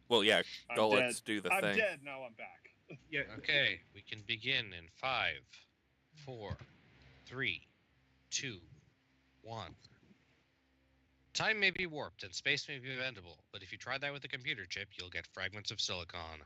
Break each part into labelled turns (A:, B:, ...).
A: Well, yeah,
B: I'm
A: go
B: dead.
A: let's do the
B: I'm
A: thing.
B: dead. Now I'm back.
C: Yeah.
D: Okay, we can begin in 5, 4, 3, 2, 1. Time may be warped and space may be bendable, but if you try that with a computer chip, you'll get fragments of silicon.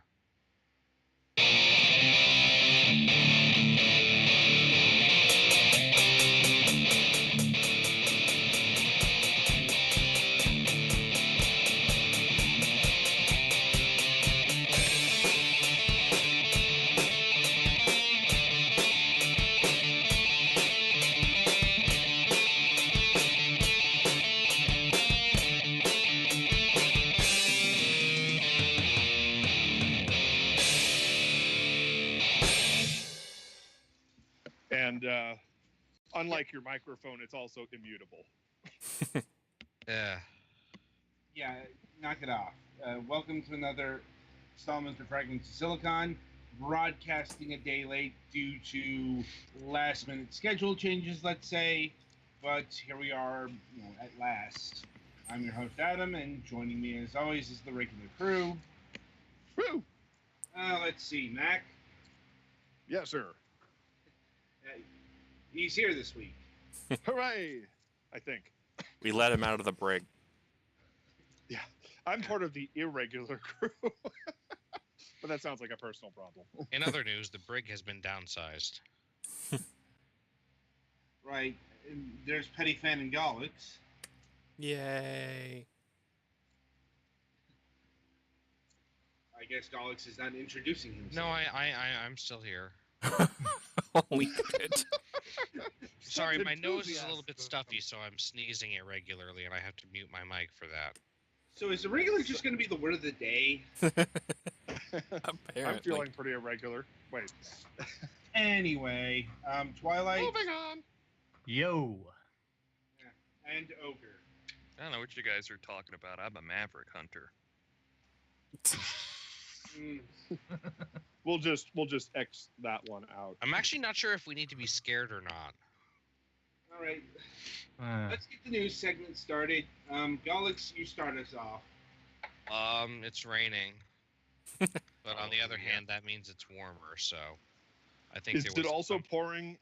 B: And unlike your microphone, it's also immutable.
D: Yeah.
C: Yeah, knock it off. Welcome to another installment of Fragments of Silicon. Broadcasting a day late due to last-minute schedule changes, let's say. But here we are, at last. I'm your host, Adam, and joining me, as always, is the regular crew.
B: Woo!
C: Let's see, Mac.
B: Yes, sir.
C: He's here this week.
B: Hooray! I think.
A: We let him out of the brig.
B: Yeah, I'm part of the irregular crew. But that sounds like a personal problem.
D: In other news, the brig has been downsized.
C: Right. And there's Petty Fan and Gallix.
A: Yay!
C: I guess Gallix is not introducing himself.
D: No, I'm still here.
A: Holy shit!
D: Sorry,
B: Such
D: my nose is a little
B: enthusiasm.
D: bit stuffy, so I'm sneezing irregularly, and I have to mute my mic for that.
C: So is the regular just going to be the word of the day?
A: Apparently.
B: I'm feeling pretty irregular. Wait.
C: Anyway, Twilight
B: Moving on.
E: Yo.
C: and Ogre.
F: I don't know what you guys are talking about. I'm a maverick hunter.
C: Mm.
B: We'll just X that one out.
D: I'm actually not sure if we need to be scared or not.
C: All right, let's get the news segment started. Gallix, you start us off.
D: It's raining. But on the other hand, that means it's warmer, so I think
B: Is
D: there
B: it
D: was
B: also
D: some-
B: pouring?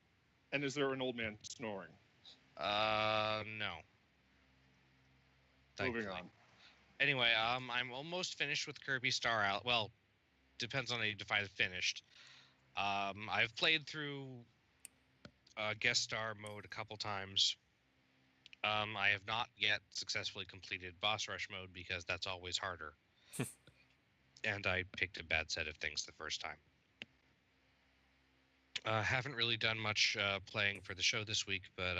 B: And is there an old man snoring?
D: No.
B: Moving
D: Thankfully.
B: on.
D: Anyway, I'm almost finished with Kirby Star Out. Well, depends on how you define finished. I've played through guest star mode a couple times. I have not yet successfully completed boss rush mode because that's always harder. And I picked a bad set of things the first time. Haven't really done much playing for the show this week, but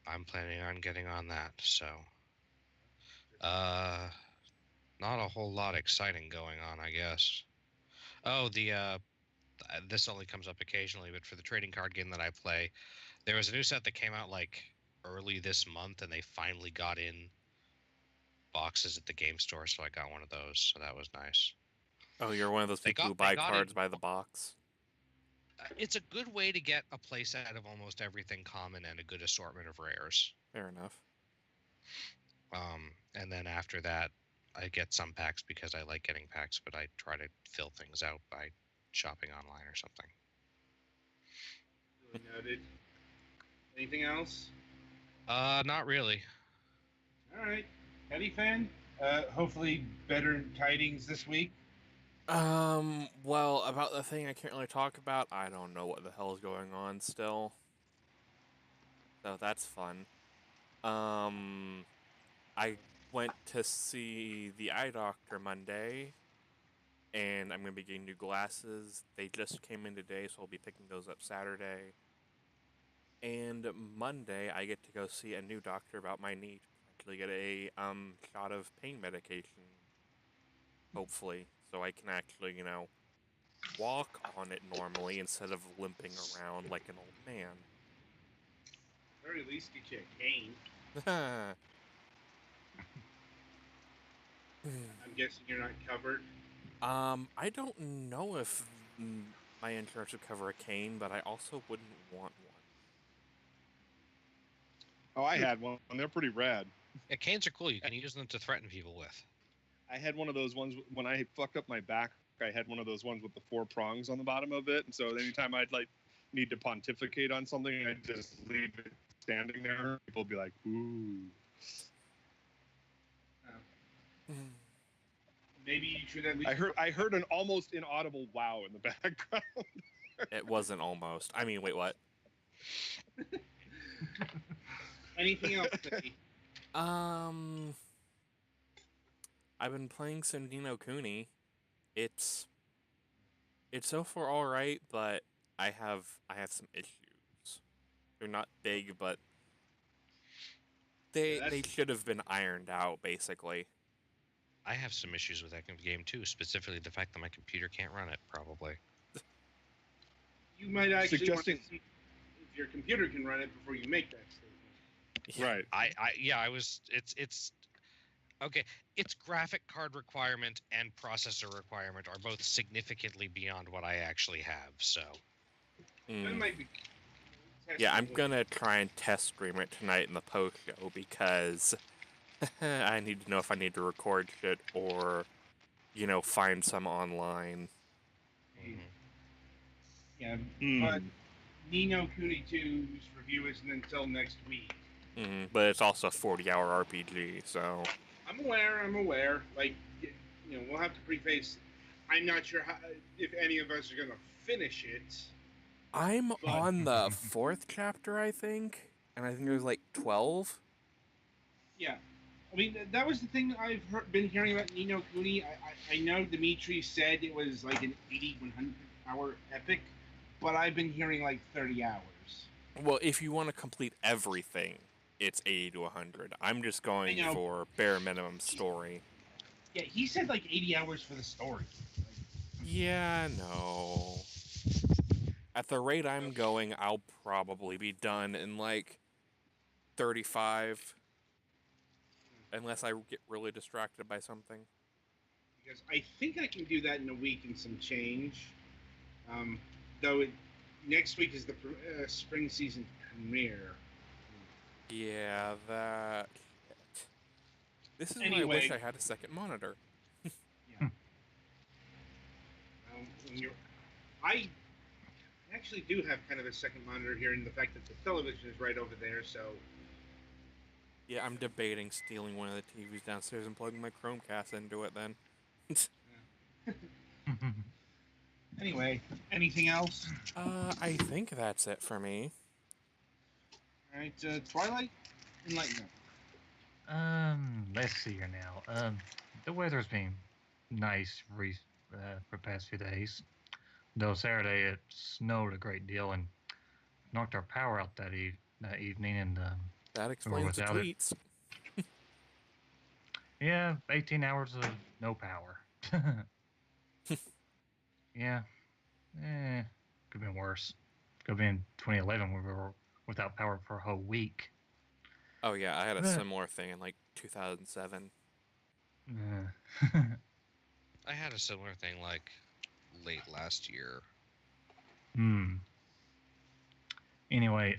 D: I'm planning on getting on that, so not a whole lot exciting going on, I guess. Oh, this only comes up occasionally, but for the trading card game that I play, there was a new set that came out like early this month, and they finally got in boxes at the game store, so I got one of those, so that was nice.
A: Oh, you're one of those
D: They
A: people who
D: got- they
A: buy
D: got
A: cards
D: it-
A: by the box.
D: It's a good way to get a playset of almost everything common and a good assortment of rares.
A: Fair enough.
D: And then after that, I get some packs because I like getting packs, but I try to fill things out by shopping online or something.
C: Really noted. Anything else?
D: Not really.
C: All right, Petty Fan. Hopefully, better tidings this week.
A: Well, about the thing I can't really talk about, I don't know what the hell is going on still. So that's fun. I went to see the eye doctor Monday, and I'm going to be getting new glasses. They just came in today, so I'll be picking those up Saturday. And Monday, I get to go see a new doctor about my knee. Actually get a shot of pain medication, hopefully, so I can actually, walk on it normally instead of limping around like an old man.
C: At the very least, get you a cane. I'm guessing you're not covered.
A: I don't know if my insurance would cover a cane, but I also wouldn't want one.
B: Oh, I had one. They're pretty rad.
D: Yeah, canes are cool. You can use them to threaten people with.
B: I had one of those ones when I fucked up my back. I had one of those ones with the 4 prongs on the bottom of it, and so anytime I'd like need to pontificate on something, I'd just leave it standing there. People would be like, "Ooh."
C: Maybe you should at least.
B: I heard an almost inaudible wow in the background.
A: It wasn't almost. I mean, wait, what?
C: Anything else? Vicky?
A: I've been playing some Nino Kuni. It's so far all right, but I have some issues. They're not big, but they should have been ironed out, basically.
D: I have some issues with that game too, specifically the fact that my computer can't run it. Probably.
C: You might actually want to
B: Suggesting-
C: see if your computer can run it before you make that statement.
B: Right.
D: I was. It's okay. Its graphic card requirement and processor requirement are both significantly beyond what I actually have. So.
C: That might be.
A: Yeah, I'm gonna try and test stream it tonight in the post show because I need to know if I need to record shit or, find some online.
D: Mhm.
C: Yeah,
B: Hmm.
C: but Nino Kuni 2's review isn't until next week.
A: But it's also a 40-hour RPG, so.
C: I'm aware. Like, we'll have to preface. I'm not sure if any of us are gonna finish it.
A: I'm
C: But-
A: on the 4th chapter, I think, and I think there's like 12.
C: Yeah, I mean that was the thing I've been hearing about Nino Kuni. I know Dimitri said it was like an 100 hour epic, but I've been hearing like 30 hours.
A: Well, if you want to complete everything, it's 80 to 100. I'm just going
C: I know.
A: for bare minimum story.
C: Yeah, he said like 80 hours for the story.
A: Yeah, no. At the rate I'm going, I'll probably be done in like 35. Unless I get really distracted by something.
C: Because I think I can do that in a week and some change. Though next week is the spring season premiere.
A: Yeah, that shit. This is why I
C: Anyway.
A: wish I had a second monitor.
C: Yeah. I actually do have kind of a second monitor here in the fact that the television is right over there, so
A: Yeah, I'm debating stealing one of the TVs downstairs and plugging my Chromecast into it then.
C: anyway, anything else?
A: I think that's it for me.
C: All right, Twilight, enlighten us.
E: Let's see here now. The weather's been nice for the past few days. Though Saturday it snowed a great deal and knocked our power out that evening, and
A: That explains the
E: without it.
A: tweets.
E: yeah, 18 hours of no power. yeah, could have been worse. Could have been 2011 when we were without power for a whole week.
A: Oh yeah, I had a
E: Yeah.
A: similar thing in like 2007.
D: I had a similar thing like late last year.
E: Anyway,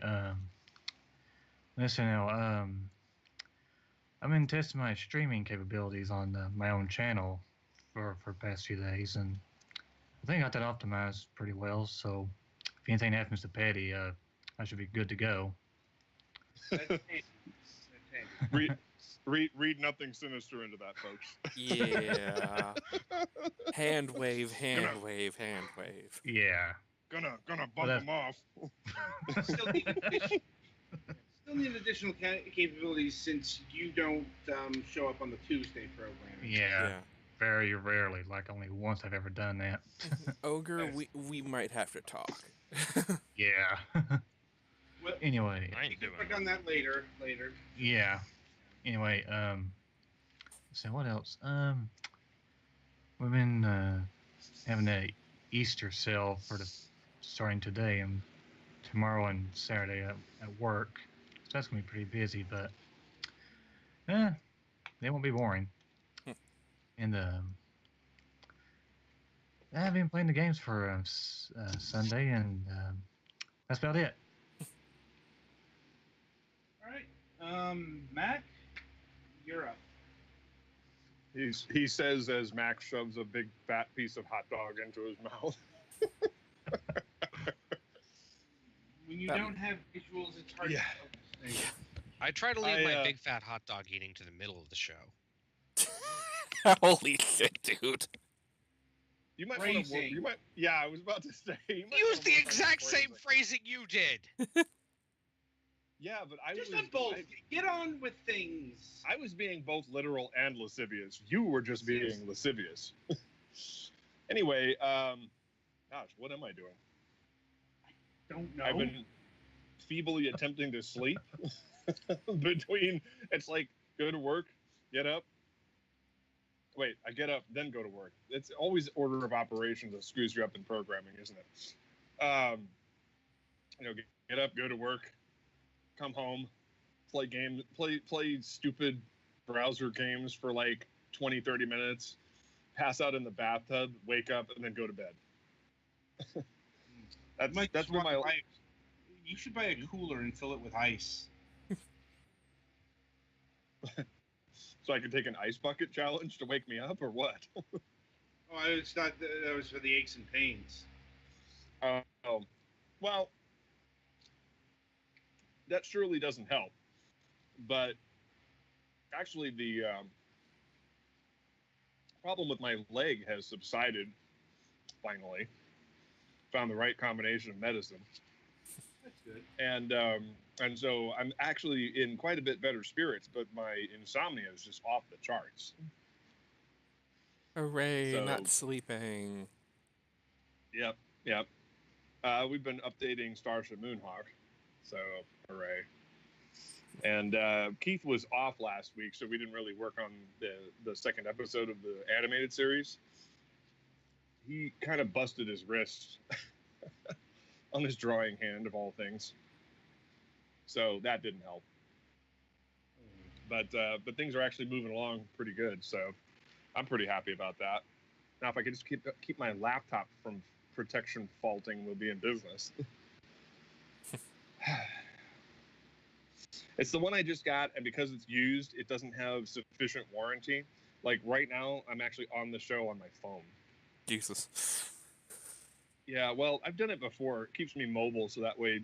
E: listen now, I've been testing my streaming capabilities on my own channel for the past few days, and I think I got that optimized pretty well. So if anything happens to Patty, I should be good to go.
C: That's handy. That's handy.
B: Read nothing sinister into that, folks.
A: Yeah. Hand wave, hand wave, hand wave.
E: Yeah.
B: Gonna bump
E: Well,
B: them off.
C: Still need additional capabilities since you don't show up on the Tuesday program.
E: Yeah. Very rarely, like only once I've ever done that.
A: Ogre,
C: Yes.
A: we might have to talk.
E: Yeah.
C: Well,
E: Anyway,
F: I
C: we
F: ain't
C: can
F: doing
C: work
F: that.
C: on that later.
E: yeah. Anyway, so what else? We've been having a Easter sale for the starting today and tomorrow and Saturday at work. So that's gonna be pretty busy, but they won't be boring. And I've been playing the games for Sunday, and that's about it.
C: All right. Mac, you're up.
B: He says as Max shoves a big fat piece of hot dog into his mouth.
C: When you
A: That-
C: don't have visuals, it's hard
B: Yeah.
C: to focus things.
D: I try to leave my
B: I,
D: big fat hot dog eating to the middle of the show.
A: Holy shit, dude.
B: You might want to work.
C: Phrasing.
B: You might. Yeah, I was about to say. You might
D: Use
B: wanna
D: the
B: work on
D: exact same
B: phrasing.
D: phrasing you did.
B: Yeah, but I
C: Just
B: was
C: on both. Get on with things.
B: I was being both literal and lascivious. You were just being
C: Yes.
B: lascivious. Anyway, gosh, what am I doing?
C: Don't know.
B: I've been feebly attempting to sleep between. It's like go to work, get up. Wait, I get up, then go to work. It's always order of operations that screws you up in programming, isn't it? Get up, go to work, come home, play stupid browser games for like 20, 30 minutes, pass out in the bathtub, wake up, and then go to bed. that's what my
C: You should buy a cooler and fill it with ice.
B: so I can take an ice bucket challenge to wake me up or what?
C: Oh, it's not. That was for the aches and pains.
B: Well, that surely doesn't help. But actually, the problem with my leg has subsided. Finally, found the right combination of medicine,
C: That's good.
B: and so I'm actually in quite a bit better spirits. But my insomnia is just off the charts.
A: Hooray,
B: So-
A: not sleeping.
B: Yep. We've been updating Starship Moonhawk, so hooray. And Keith was off last week, so we didn't really work on the second episode of the animated series. He kind of busted his wrist on his drawing hand, of all things. So that didn't help. But things are actually moving along pretty good, so I'm pretty happy about that. Now, if I could just keep my laptop from protection faulting, we'll be in business. It's the one I just got, and because it's used, it doesn't have sufficient warranty. Like right now, I'm actually on the show on my phone.
A: Jesus.
B: Yeah, well, I've done it before. It keeps me mobile, so that way,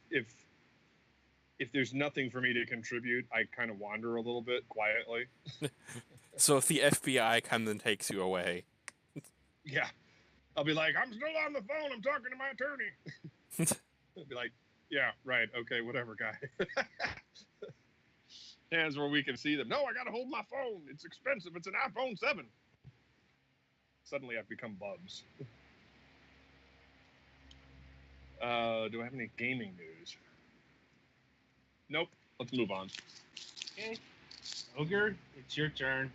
B: if there's nothing for me to contribute, I kind of wander a little bit quietly.
A: So if the FBI comes and takes you away.
B: Yeah, I'll be like, I'm still on the phone. I'm talking to my attorney. I'll be like, yeah, right, okay, whatever, guy. Hands where we can see them. No, I gotta hold my phone. It's expensive. It's an iPhone 7. Suddenly, I've become Bubs. Do I have any gaming news? Nope. Let's move on.
C: Okay. Ogre, it's your turn.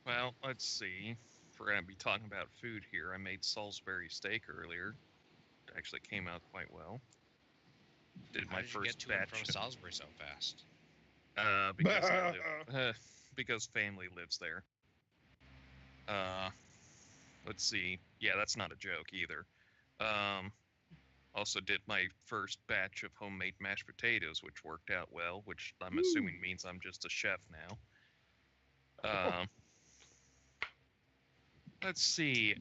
F: Well, let's see. If we're gonna be talking about food here, I made Salisbury steak earlier. It actually came out quite well. Did
D: How
F: my
D: did you get
F: first
D: to and
F: batch.
D: from Salisbury so fast?
F: Because I live, because family lives there. Let's see. Yeah, that's not a joke either. Also did my first batch of homemade mashed potatoes, which worked out well, which I'm assuming means I'm just a chef now. Let's see.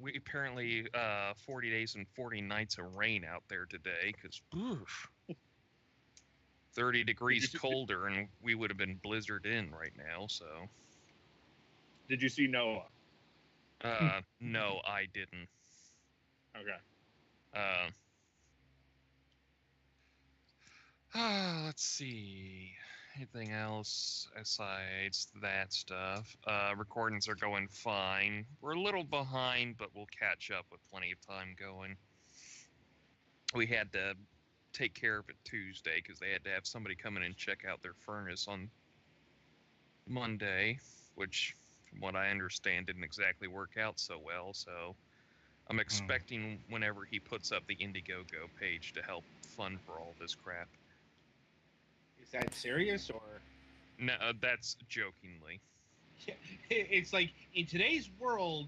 F: We apparently 40 days and 40 nights of rain out there today, because 30 degrees colder, and we would have been blizzard in right now. So.
B: Did you see Noah?
F: No, I didn't.
B: Okay.
F: Let's see. Anything else besides that stuff? Recordings are going fine. We're a little behind, but we'll catch up with plenty of time going. We had to take care of it Tuesday because they had to have somebody come in and check out their furnace on Monday, which, from what I understand, didn't exactly work out so well. So I'm expecting whenever he puts up the Indiegogo page to help fund for all this crap.
C: Is that serious or?
F: No, that's jokingly.
C: It's like in today's world,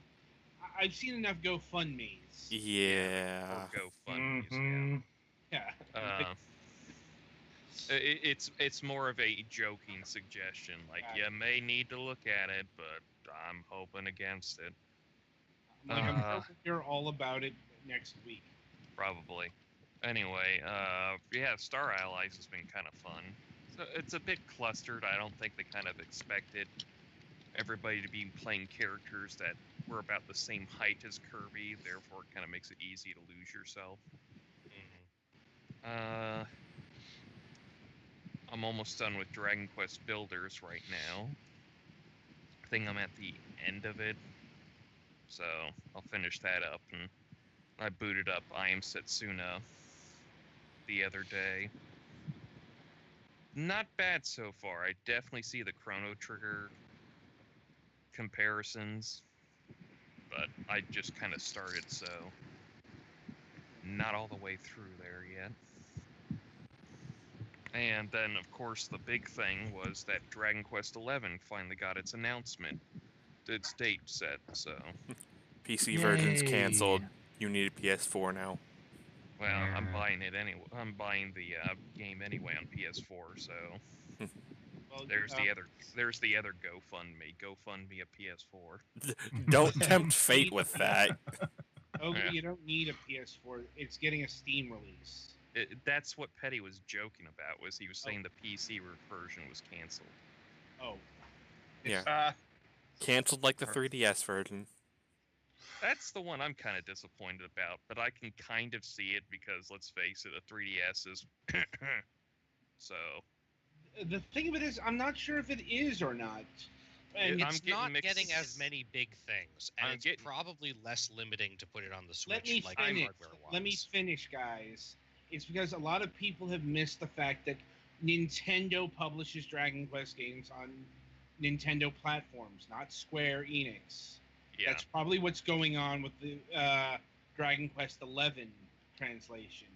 C: I've seen enough GoFundMe's.
A: Yeah.
F: Or GoFundMe's, yeah.
C: Yeah.
F: It's more of a joking suggestion. Like,
C: Got
F: you
C: it.
F: may need to look at it, but I'm hoping against it.
C: Like, I'm sure
F: Uh,
C: we'll hear all about it next week.
F: Probably. Anyway, yeah, Star Allies has been kind of fun. So it's a bit clustered. I don't think they kind of expected everybody to be playing characters that were about the same height as Kirby. Therefore, it kind of makes it easy to lose yourself.
D: Mhm.
F: I'm almost done with Dragon Quest Builders right now. I think I'm at the end of it, so I'll finish that up. And I booted up I Am Setsuna the other day. Not bad so far. I definitely see the Chrono Trigger comparisons, but I just kind of started, so not all the way through there yet. And then, of course, the big thing was that Dragon Quest XI finally got its announcement. Its date set, so...
A: PC version's
E: Yay.
A: canceled. You need a PS4 now.
F: Well, I'm
E: Yeah.
F: buying it anyway. I'm buying the game anyway on PS4, so...
C: Well,
F: There's the other GoFundMe. GoFundMe a PS4.
A: Don't tempt fate with that.
C: Oh,
F: Yeah.
C: you don't need a PS4. It's getting a Steam release.
F: That's what Petty was joking about. Was he was saying the PC version was canceled.
C: Oh.
A: Yeah. Canceled like the 3DS version.
F: That's the one I'm kind of disappointed about, but I can kind of see it because, let's face it, a 3DS is... so...
C: The thing of it is, I'm not sure if it is or not. And
F: I'm
D: It's
F: getting
D: not
F: mixed-
D: getting as many big things, and
F: I'm
D: it's
F: getting-
D: probably less limiting to put it on the
C: let
D: Switch,
C: me
D: like
C: finish.
D: hardware was.
C: Let me finish, guys. It's because a lot of people have missed the fact that Nintendo publishes Dragon Quest games on Nintendo platforms, not Square Enix.
F: Yeah.
C: That's probably what's going on with the Dragon Quest XI translation.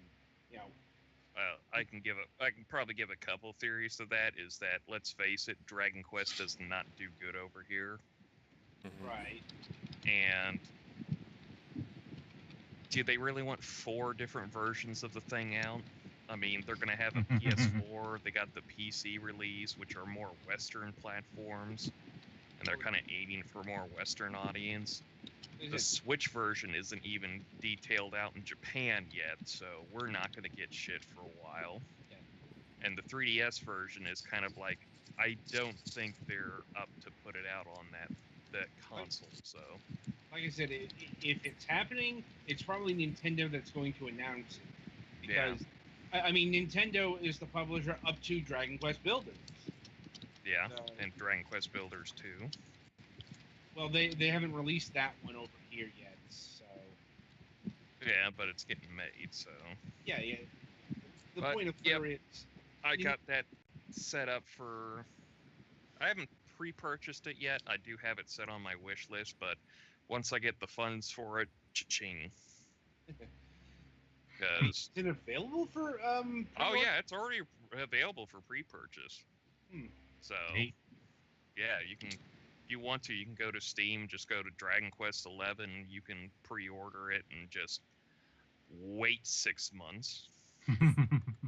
C: You know,
F: I can probably give a couple theories to that. Is that, let's face it, Dragon Quest does not do good over here,
A: Mhm.
C: right?
F: and do they really want 4 different versions of the thing out? I mean, they're gonna have a PS4. They got the PC release, which are more Western platforms, and they're kind of aiming for more Western audience. The Switch version isn't even detailed out in Japan yet, so we're not going to get shit for a while.
C: Yeah.
F: And the 3DS version is kind of like, I don't think they're up to put it out on that console. So
C: Like I said, if it's happening, it's probably Nintendo that's going to announce it. Because, I mean, Nintendo is the publisher up to Dragon Quest Builders.
F: yeah,
C: So,
F: and Dragon Quest Builders 2.
C: well, they haven't released that one over here yet, so...
F: Yeah, but it's getting made, so...
C: Yeah. The
F: But,
C: point of
F: yep.
C: where it's...
F: I got that set up for... I haven't pre-purchased it yet. I do have it set on my wish list, but once I get the funds for it, cha-ching. Because...
C: Is it available for...
F: Oh yeah, it's already available for pre-purchase. So,
E: Neat.
F: yeah, you can... If you want to, you can go to Steam, just go to Dragon Quest XI, you can pre-order it and just wait 6 months.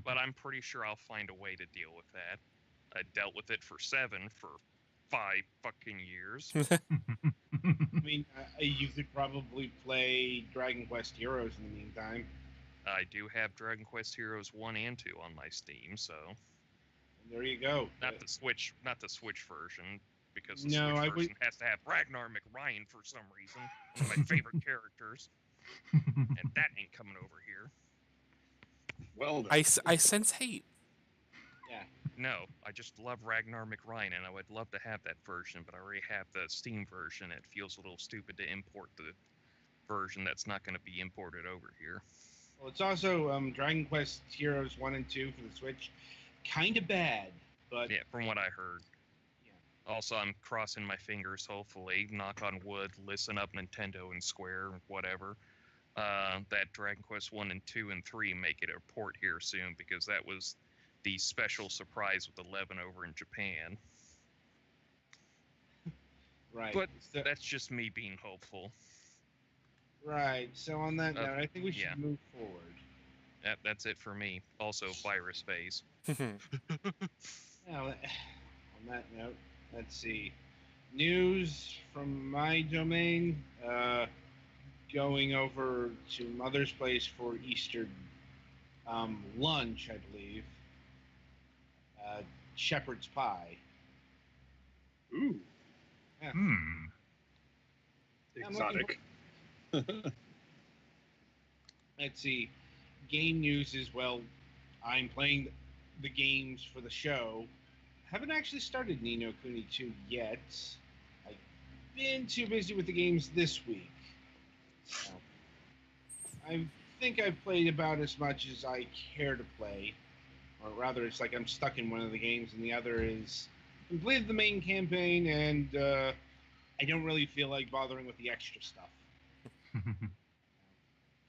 F: But I'm pretty sure I'll find a way to deal with that. I dealt with it for 7 for 5 fucking years.
C: I mean, you could probably play Dragon Quest Heroes in the meantime.
F: I do have Dragon Quest Heroes 1 and 2 on my Steam, so...
C: There you go.
F: Not the Switch version, because the
C: No, I
F: Switch version has to have Ragnar McRyan for some reason. One of my favorite characters. And that ain't coming over here.
B: Well, then.
A: I sense hate.
F: No, I just love Ragnar McRyan, and I would love to have that version, but I already have the Steam version. It feels a little stupid to import the version that's not going to be imported over here.
C: Well, it's also Dragon Quest Heroes 1 and 2 for the Switch. Kind of bad, but...
F: Yeah, from what I heard.
C: Yeah.
F: Also, I'm crossing my fingers, hopefully, knock on wood, listen up Nintendo and Square, whatever, that Dragon Quest 1 and 2 and 3 make it a port here soon, because that was the special surprise with 11 over in Japan.
C: Right.
F: But
C: So,
F: that's just me being hopeful.
C: right. So on that note, I think we should
F: yeah.
C: move forward.
F: That's it for me. Also, virus phase.
C: Now, on that note, let's see. News from my domain. Going over to Mother's place for Easter lunch, I believe. Shepherd's pie.
B: Ooh,
E: Hmm.
C: I'm looking
B: exotic.
C: Let's see. Game news as well. I'm playing the games for the show. Haven't actually started Ni no Kuni 2 yet. I've been too busy with the games this week. So, I think I've played about as much as I care to play. Or rather, it's like I'm stuck in one of the games, and the other is completed the main campaign, and I don't really feel like bothering with the extra stuff.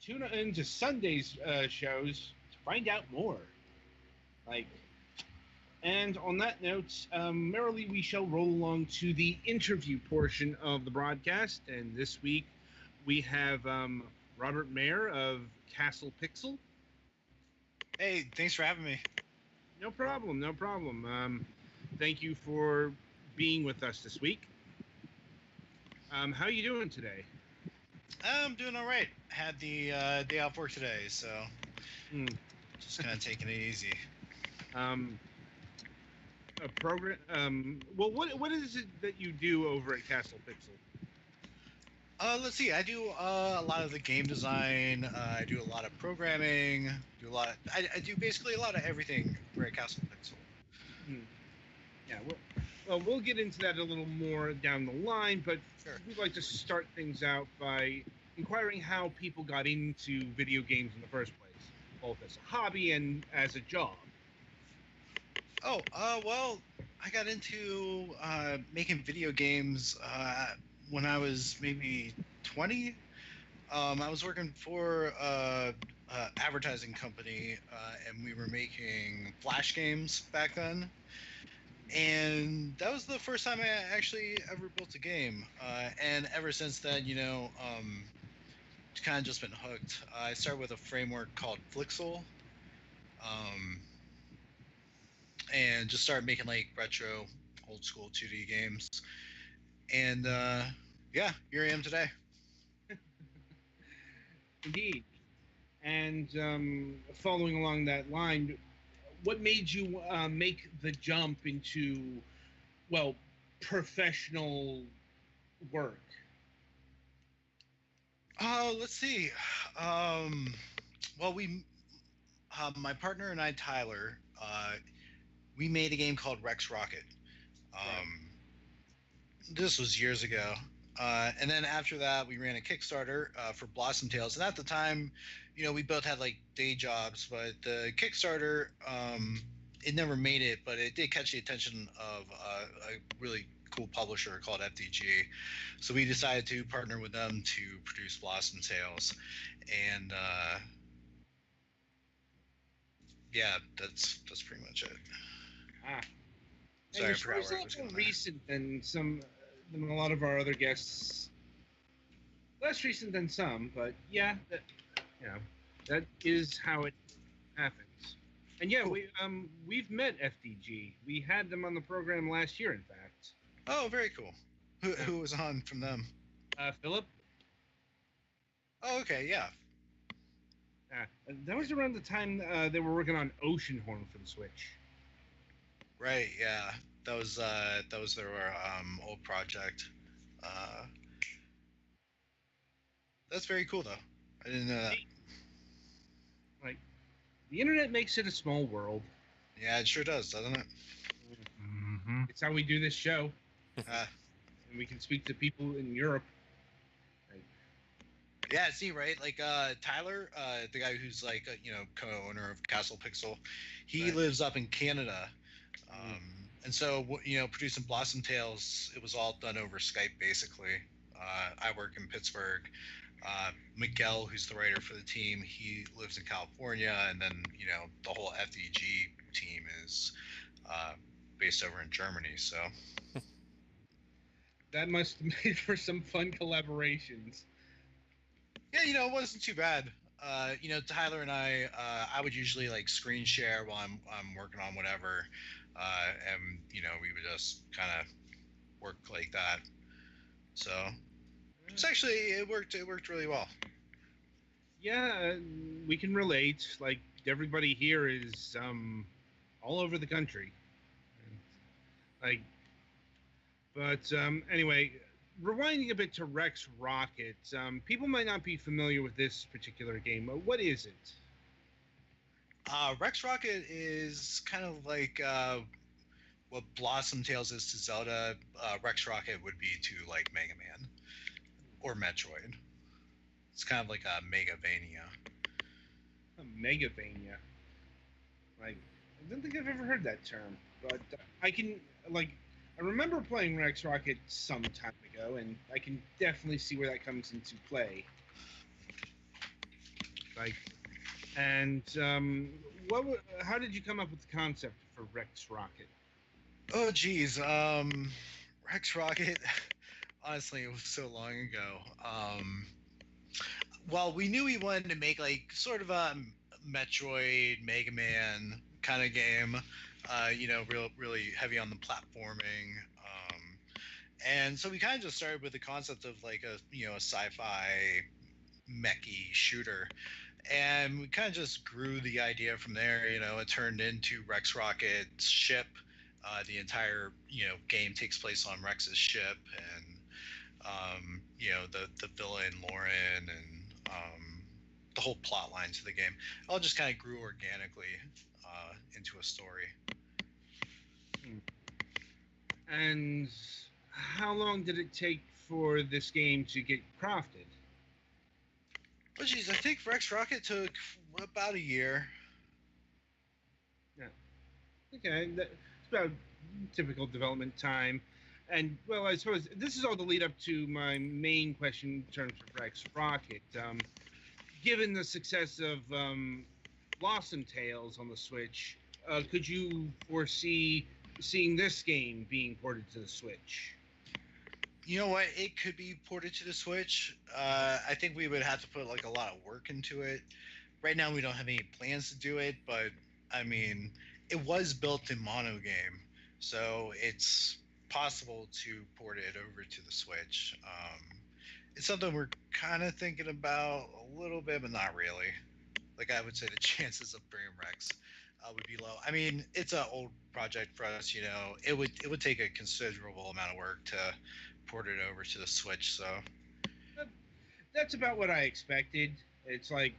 C: Tune into Sunday's shows to find out more. Like, and on that note, merrily we shall roll along to the interview portion of the broadcast. And this week we have Robert Maher of Castle Pixel.
G: Hey, thanks for having me.
C: No problem, no problem. Thank you for being with us this week. How are you doing today?
G: I'm doing all right. Had the day off work today, so just kind of taking it easy.
C: A program. Well, what is it that you do over at Castle Pixel?
G: Let's see. I do a lot of the game design. I do a lot of programming. I do basically a lot of everything for Castle Pixel.
C: Yeah. Well, we'll get into that a little more down the line, but
G: Sure.
C: we'd like to start things out by inquiring how people got into video games in the first place, both as a hobby and as a job.
G: Oh, well, I got into making video games when I was maybe 20. I was working for an advertising company, and we were making Flash games back then. And that was the first time I actually ever built a game. And ever since then, kind of just been hooked. I started with a framework called Flixel. And just started making like retro, old school 2D games. And yeah, here I am today.
C: Indeed. And following along that line, what made you make the jump into, well, professional work?
G: Let's see. Well, my partner and I, Tyler, we made a game called Rex Rocket. This was years ago. And then after that, we ran a Kickstarter for Blossom Tales. And at the time, we both had like day jobs, but the Kickstarter, it never made it, but it did catch the attention of a really cool publisher called FDG. So we decided to partner with them to produce Blossom Tales. And yeah, that's pretty much it. Sorry, I forgot where I was going
C: more
G: there.
C: recent than a lot of our other guests. Less recent than some, but yeah, that is how it happens. And yeah, we've met FDG. We had them on the program last year, in fact.
G: Oh, very cool. Who was on from them?
C: Philip.
G: Oh, okay, yeah.
C: That was around the time they were working on Oceanhorn for the Switch.
G: Right, yeah. That was their old project. That's very cool, though. I didn't know that.
C: Like, the internet makes it a small world.
G: Yeah, it sure does, doesn't it?
E: Mm-hmm.
C: It's how we do this show,
G: Uh,
C: and we can speak to people in Europe.
G: yeah, see, right? Like Tyler, the guy who's like co-owner of Castle Pixel, he
C: Right.
G: lives up in Canada. And so, producing Blossom Tales, it was all done over Skype, basically. I work in Pittsburgh. Miguel, who's the writer for the team, he lives in California, and then the whole FDG team is based over in Germany. So
C: That must have made for some fun collaborations.
G: yeah, it wasn't too bad. Tyler and I would usually like screen share while I'm working on whatever, and we would just kind of work like that. So it worked really well.
C: Yeah, we can relate. Like everybody here is all over the country. Like, but anyway, rewinding a bit to Rex Rocket. People might not be familiar with this particular game. What is it?
G: Rex Rocket is kind of like what Blossom Tales is to Zelda. Rex Rocket would be to like Mega Man or Metroid. It's kind of like a Megavania.
C: A Megavania. Like, I don't think I've ever heard that term, but I remember playing Rex Rocket some time ago, and I can definitely see where that comes into play. Like, and how did you come up with the concept for Rex Rocket?
G: Oh, geez. Rex Rocket. Honestly, it was so long ago. Well, we knew we wanted to make like sort of a Metroid, Mega Man kind of game. Really heavy on the platforming. And so we kind of just started with the concept of like a sci-fi mechy shooter, and we kind of just grew the idea from there. It turned into Rex Rocket's ship. The entire game takes place on Rex's ship, and the villain Lauren and the whole plot lines of the game all just kind of grew organically into a story.
C: And how long did it take for this game to get crafted?
G: Oh, geez, I think Rex Rocket took about a year.
C: Yeah. Okay, that's about typical development time. And, well, I suppose this is all the lead up to my main question in terms of Rex Rocket. Given the success of Blossom Tales on the Switch, could you foresee seeing this game being ported to the Switch?
G: You know what? It could be ported to the Switch. I think we would have to put like a lot of work into it. Right now, we don't have any plans to do it, but I mean, it was built in mono game, so it's possible to port it over to the Switch. It's something we're kind of thinking about a little bit, but not really. Like I would say, the chances of bringing Rex would be low. I mean, it's an old project for us. It would take a considerable amount of work to port it over to the Switch. So
C: that's about what I expected. It's like,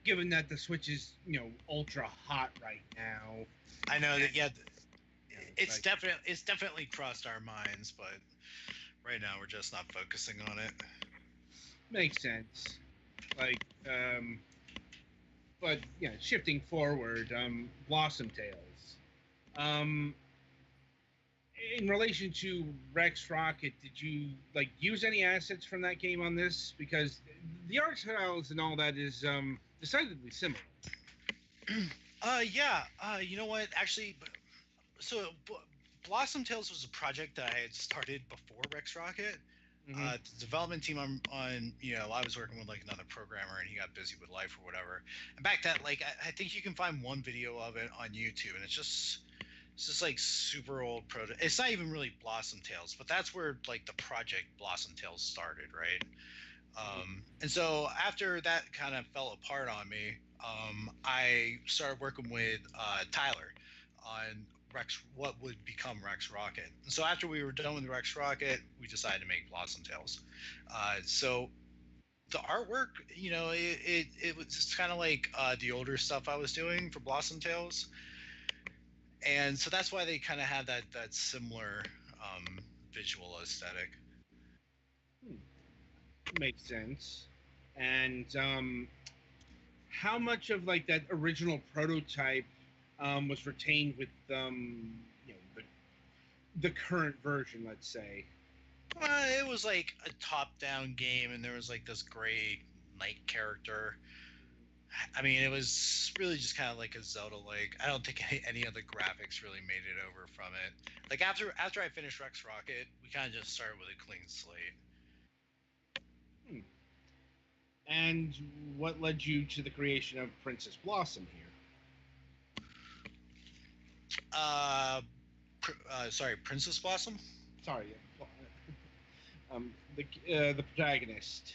C: given that the Switch is ultra hot right now.
G: I know that. Yeah, it's
C: like,
G: definitely crossed our minds, but right now we're just not focusing on it.
C: Makes sense. Like, but yeah, shifting forward, Blossom Tales. In relation to Rex Rocket, did you use any assets from that game on this? Because the art styles and all that is decidedly similar.
G: Yeah. You know what? Actually, so Blossom Tales was a project that I had started before Rex Rocket.
C: Mm-hmm.
G: The development team on I was working with like another programmer, and he got busy with life or whatever. And back then, I think you can find one video of it on YouTube, and it's just like super old proto. It's not even really Blossom Tales, but that's where like the project Blossom Tales started, right? And so after that kind of fell apart on me, I started working with Tyler on what would become Rex Rocket. And so after we were done with Rex Rocket, we decided to make Blossom Tales. So the artwork, it was just kind of like the older stuff I was doing for Blossom Tales. And so that's why they kind of have that similar visual aesthetic.
C: Makes sense. And how much of like that original prototype was retained with the current version, let's say?
G: It was like a top-down game, and there was like this gray knight character. I mean, it was really just kind of like a Zelda-like. I don't think any of the graphics really made it over from it. Like after I finished Rex Rocket, we kind of just started with a clean slate.
C: And what led you to the creation of Princess Blossom here?
G: Sorry, Princess Blossom.
C: Sorry, the protagonist.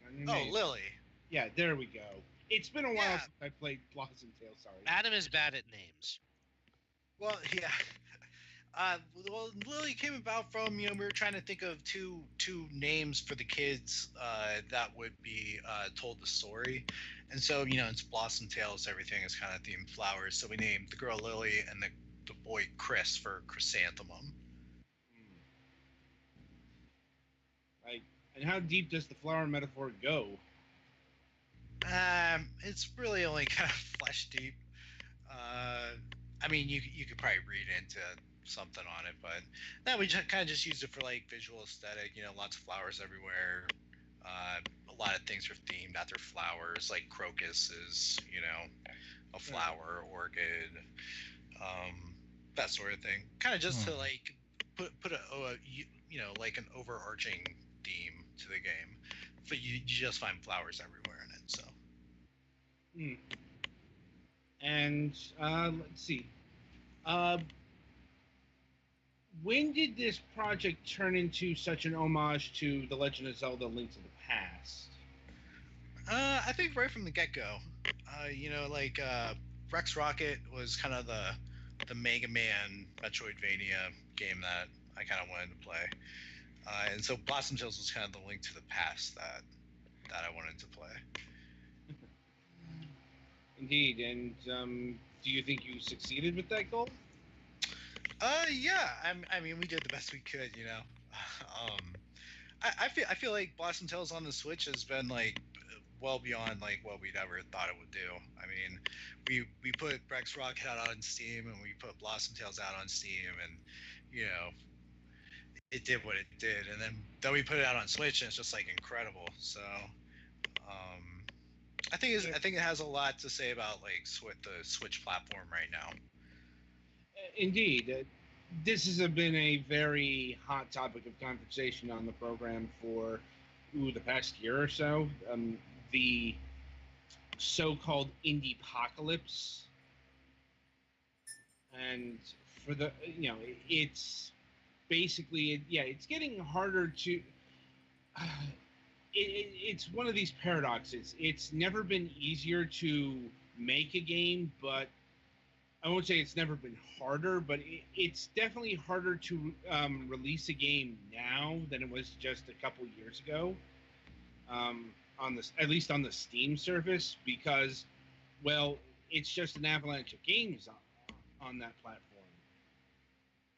C: Her
G: Oh,
C: name.
G: Lily.
C: Yeah, there we go. It's been a while
G: Yeah.
C: since I played Blossom Tale. Sorry.
D: Adam is bad at names.
G: Well, yeah. Well, Lily came about from we were trying to think of two names for the kids that would be told the story, and so it's Blossom Tales. Everything is kind of themed flowers. So we named the girl Lily and the boy Chris for Chrysanthemum.
C: Like, and how deep does the flower metaphor go?
G: It's really only kind of flesh deep. I mean, you could probably read into something on it, but we kind of just used it for like visual aesthetic. Lots of flowers everywhere. A lot of things are themed after flowers, like crocus is a flower, orchid, that sort of thing. Kind of just to like put like an overarching theme to the game, but you just find flowers everywhere in it. So.
C: And let's see. When did this project turn into such an homage to The Legend of Zelda: Link to the Past?
G: I think right from the get-go. Like Rex Rocket was kind of the Mega Man Metroidvania game that I kind of wanted to play, and so Blossom Tales was kind of the Link to the Past that I wanted to play.
C: Indeed, and do you think you succeeded with that goal?
G: Yeah. I mean, we did the best we could. I feel like Blossom Tales on the Switch has been like well beyond like what we'd ever thought it would do. I mean, we put Rex Rocket out on Steam and we put Blossom Tales out on Steam, and it did what it did, and then we put it out on Switch and it's just like incredible. So I think it has a lot to say about like the Switch platform right now.
C: Indeed. This has been a very hot topic of conversation on the program for the past year or so. The so-called indie apocalypse, and for the it's basically it's getting harder to. It's one of these paradoxes. It's never been easier to make a game, but I won't say it's never been harder, but it's definitely harder to release a game now than it was just a couple years ago. On this, at least on the Steam service, because it's just an avalanche of games on that platform,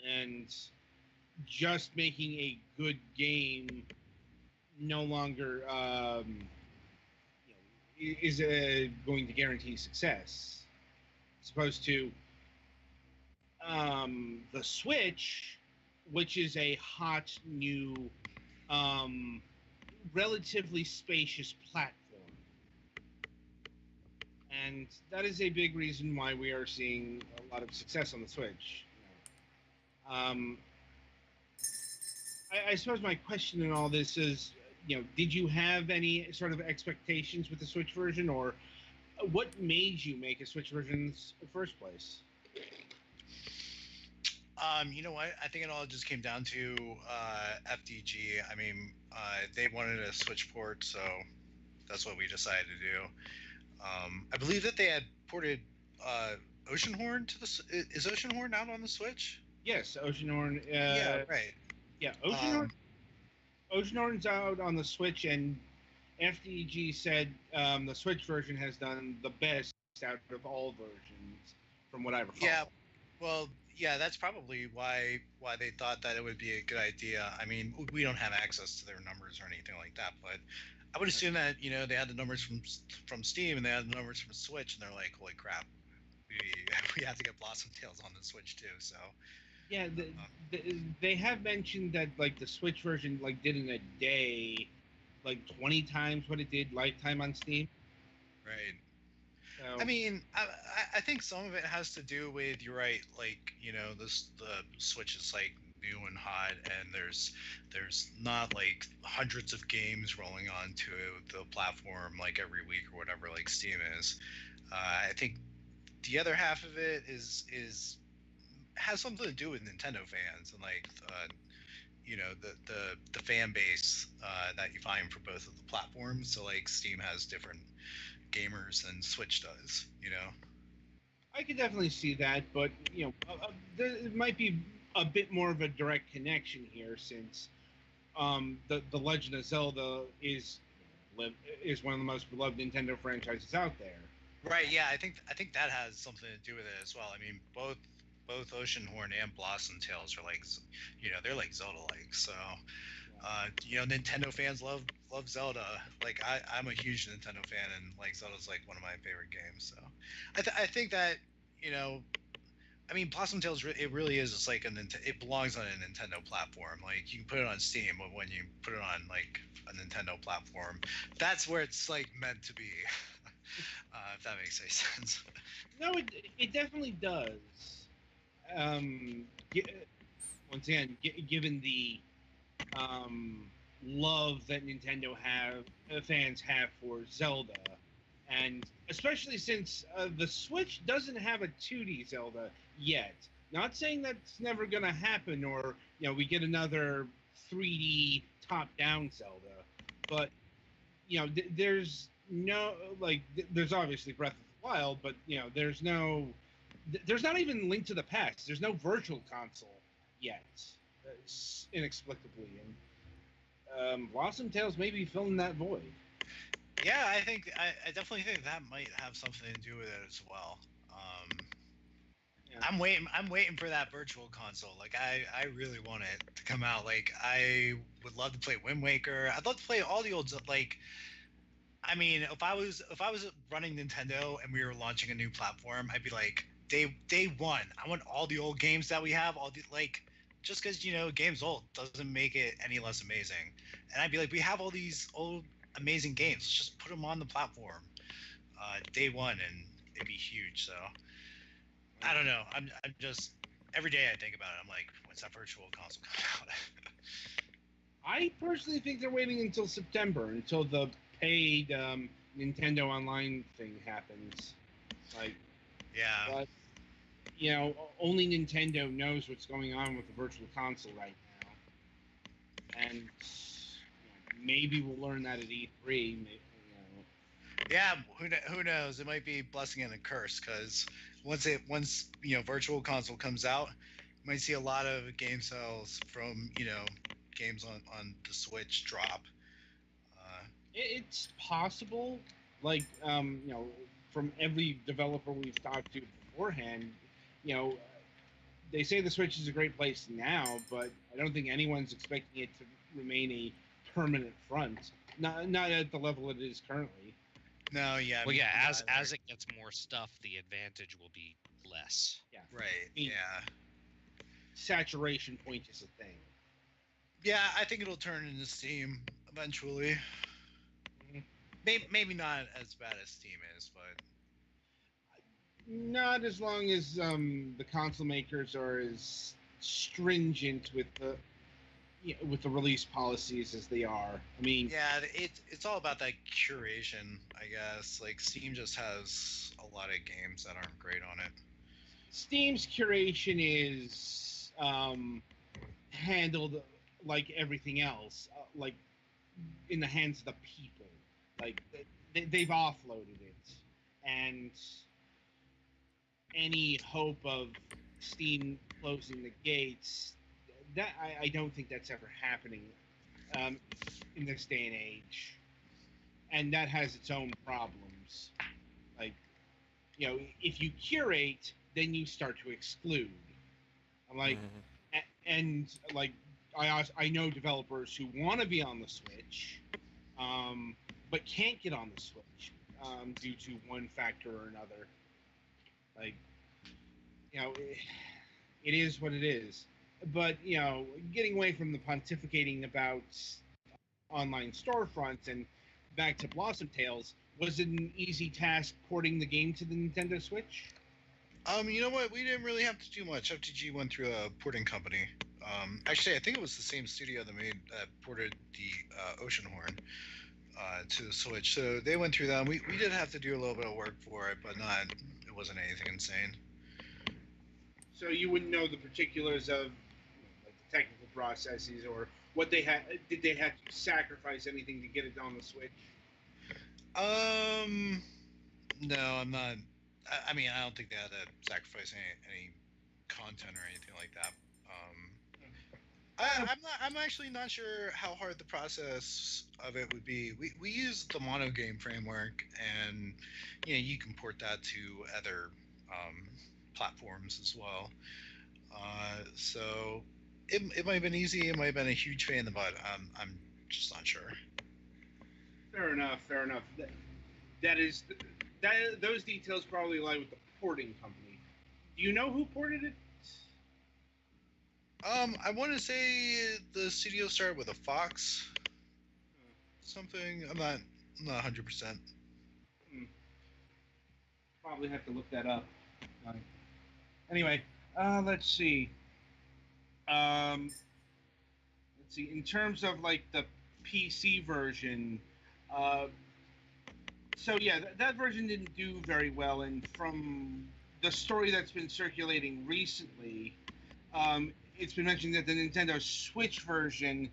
C: and just making a good game no longer is going to guarantee success, as opposed to the Switch, which is a hot new, relatively spacious platform. And that is a big reason why we are seeing a lot of success on the Switch. I suppose my question in all this is, did you have any sort of expectations with the Switch version, or what made you make a Switch version in the first place?
G: You know what? I think it all just came down to FDG. I mean, they wanted a Switch port, so that's what we decided to do. I believe that they had ported Oceanhorn to the. Is Oceanhorn out on the Switch?
C: Yes, Oceanhorn.
G: Yeah, right.
C: Yeah, Oceanhorn's out on the Switch, and FDG said the Switch version has done the best out of all versions, from what I recall.
G: Yeah, well, yeah, that's probably why they thought that it would be a good idea. I mean, we don't have access to their numbers or anything like that, but I would assume that they had the numbers from Steam and they had the numbers from Switch, and they're like, holy crap, we have to get Blossom Tales on the Switch too. So
C: yeah, they have mentioned that like the Switch version like did in a day like 20 times what it did lifetime on Steam.
G: Right.
C: So,
G: I mean, I think some of it has to do with, you're right, like the Switch is like new and hot, and there's not like hundreds of games rolling onto the platform like every week or whatever like Steam is. I think the other half of it is has something to do with Nintendo fans and like the fan base that you find for both of the platforms. So like Steam has different gamers than Switch does.
C: I could definitely see that, but there might be a bit more of a direct connection here since the Legend of Zelda is one of the most beloved Nintendo franchises out there.
G: Right. Yeah. I think that has something to do with it as well. I mean, both Oceanhorn and Blossom Tales are like, they're like Zelda-like. So, Nintendo fans love Zelda. Like I'm a huge Nintendo fan, and like Zelda's like one of my favorite games. So, I think that I mean, Blossom Tales, it really is just like it belongs on a Nintendo platform. Like, you can put it on Steam, but when you put it on, like, a Nintendo platform, that's where it's, like, meant to be. If that makes any sense.
C: No, it definitely does. Once again, given the love that Nintendo fans have for Zelda, and especially since the Switch doesn't have a 2D Zelda yet. Not saying that's never going to happen, or we get another 3D top-down Zelda, but there's no there's obviously Breath of the Wild, but there's not even Link to the Past. There's no Virtual Console yet, inexplicably, and Blossom Tales may be filling that void.
G: Yeah, I definitely think that might have something to do with it as well. Yeah. I'm waiting for that Virtual Console. Like I really want it to come out. Like I would love to play Wind Waker. I'd love to play all the old like. I mean, if I was running Nintendo and we were launching a new platform, I'd be like, day one, I want all the old games that we have, all the like. Just because game's old doesn't make it any less amazing. And I'd be like, we have all these old amazing games. Let's just put them on the platform day one, and it'd be huge. So I don't know. I'm just every day I think about it. I'm like, when's that Virtual Console come out?
C: I personally think they're waiting until September, until the paid Nintendo Online thing happens. Like,
G: yeah.
C: But only Nintendo knows what's going on with the Virtual Console right now, and maybe we'll learn that at E3.
G: Yeah, who knows? It might be a blessing and a curse, because once Virtual Console comes out, you might see a lot of game sales from games on the Switch drop.
C: It's possible. Like from every developer we've talked to beforehand, they say the Switch is a great place now, but I don't think anyone's expecting it to remain a permanent front. Not at the level it is currently.
G: No, yeah.
D: Well, yeah. As it gets more stuff, the advantage will be less.
C: Yeah.
G: Right. Yeah.
C: Saturation point is a thing.
G: Yeah, I think it'll turn into Steam eventually. Maybe not as bad as Steam is, but
C: not as long as the console makers are as stringent with the release policies as they are. I mean,
G: yeah, it's all about that curation, I guess. Like Steam just has a lot of games that aren't great on it.
C: Steam's curation is handled like everything else, like in the hands of the people. Like they've offloaded it, and any hope of Steam closing the gates, that I don't think that's ever happening in this day and age, and that has its own problems. Like, if you curate, then you start to exclude. I'm like, and like I know developers who want to be on the Switch, but can't get on the Switch due to one factor or another. Like, it is what it is. But, getting away from the pontificating about online storefronts and back to Blossom Tales, was it an easy task porting the game to the Nintendo Switch?
G: You know what? We didn't really have to do much. FTG went through a porting company. Actually, I think it was the same studio that ported the Ocean Horn to the Switch. So they went through that. We did have to do a little bit of work for it, but not. It wasn't anything insane.
C: So you wouldn't know the particulars of like the technical processes or what they had. Did they have to sacrifice anything to get it on the Switch?
G: No, I'm not. I mean, I don't think they had to sacrifice any content or anything like that. I'm actually not sure how hard the process of it would be. We use the mono game framework, and you can port that to other platforms as well. So it might have been easy. It might have been a huge pain in the butt. I'm just not sure.
C: Fair enough. Fair enough. Those details probably lie with the porting company. Do you know who ported it?
G: I want to say the studio started with a Fox. Something. I'm not 100%.
C: Probably have to look that up. Anyway, let's see. Let's see. In terms of like the PC version, so yeah, that version didn't do very well, and from the story that's been circulating recently, it's been mentioned that the Nintendo Switch version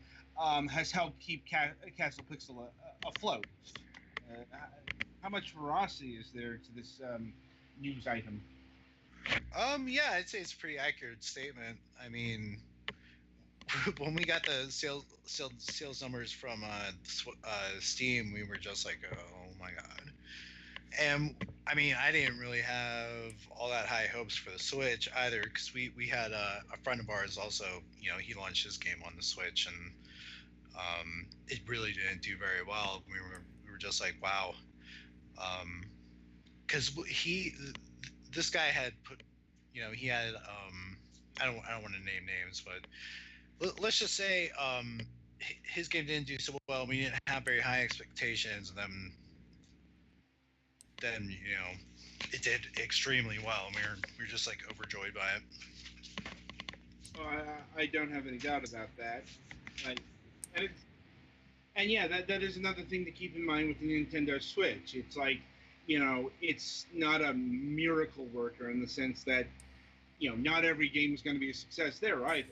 C: has helped keep Castle Pixel afloat. How much veracity is there to this news item?
G: Yeah, I'd say it's a pretty accurate statement. I mean, when we got the sales numbers from Steam, we were just like, oh my god. And I mean, I didn't really have all that high hopes for the Switch either, because we had a friend of ours also, he launched his game on the Switch, and it really didn't do very well. We were just like, wow, because this guy had put, he had I don't want to name names, but let's just say his game didn't do so well. We didn't have very high expectations, and then it did extremely well, and we were just like overjoyed by it.
C: Oh, I don't have any doubt about that. And yeah, that is another thing to keep in mind with the Nintendo Switch. It's like, it's not a miracle worker in the sense that, not every game is going to be a success there either.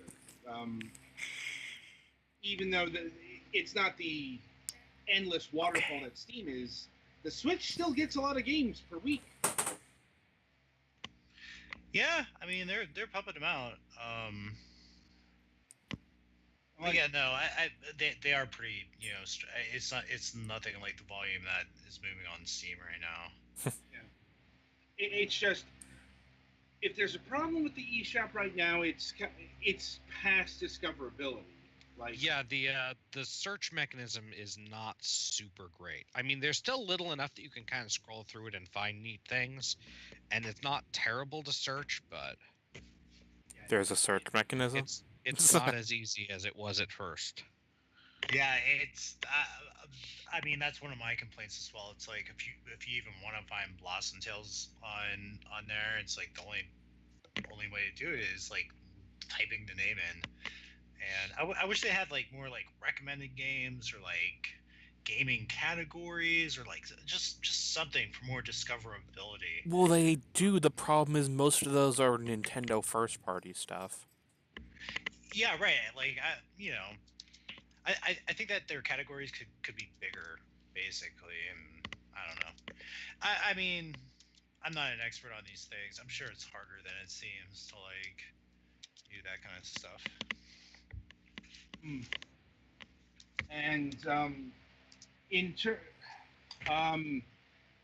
C: Even though it's not the endless waterfall that Steam is, the Switch still gets a lot of games per week.
G: Yeah, I mean they're pumping them out. Yeah, no, they are pretty. It's nothing like the volume that is moving on Steam right now.
C: Yeah, it's just if there's a problem with the eShop right now, it's past discoverability. Like
D: yeah, the search mechanism is not super great. I mean, there's still little enough that you can kind of scroll through it and find neat things, and it's not terrible to search, but
A: There's a search mechanism.
D: It's not as easy as it was at first.
G: Yeah, it's. I mean, that's one of my complaints as well. It's like if you even want to find Blossom Tales on there, it's like the only way to do it is like typing the name in. And I wish they had like more like recommended games or like gaming categories or like just something for more discoverability.
A: Well, they do. The problem is most of those are Nintendo first party stuff.
G: Yeah, right. Like I think that their categories could be bigger, basically, and I don't know. I mean, I'm not an expert on these things. I'm sure it's harder than it seems to like do that kind of stuff.
C: And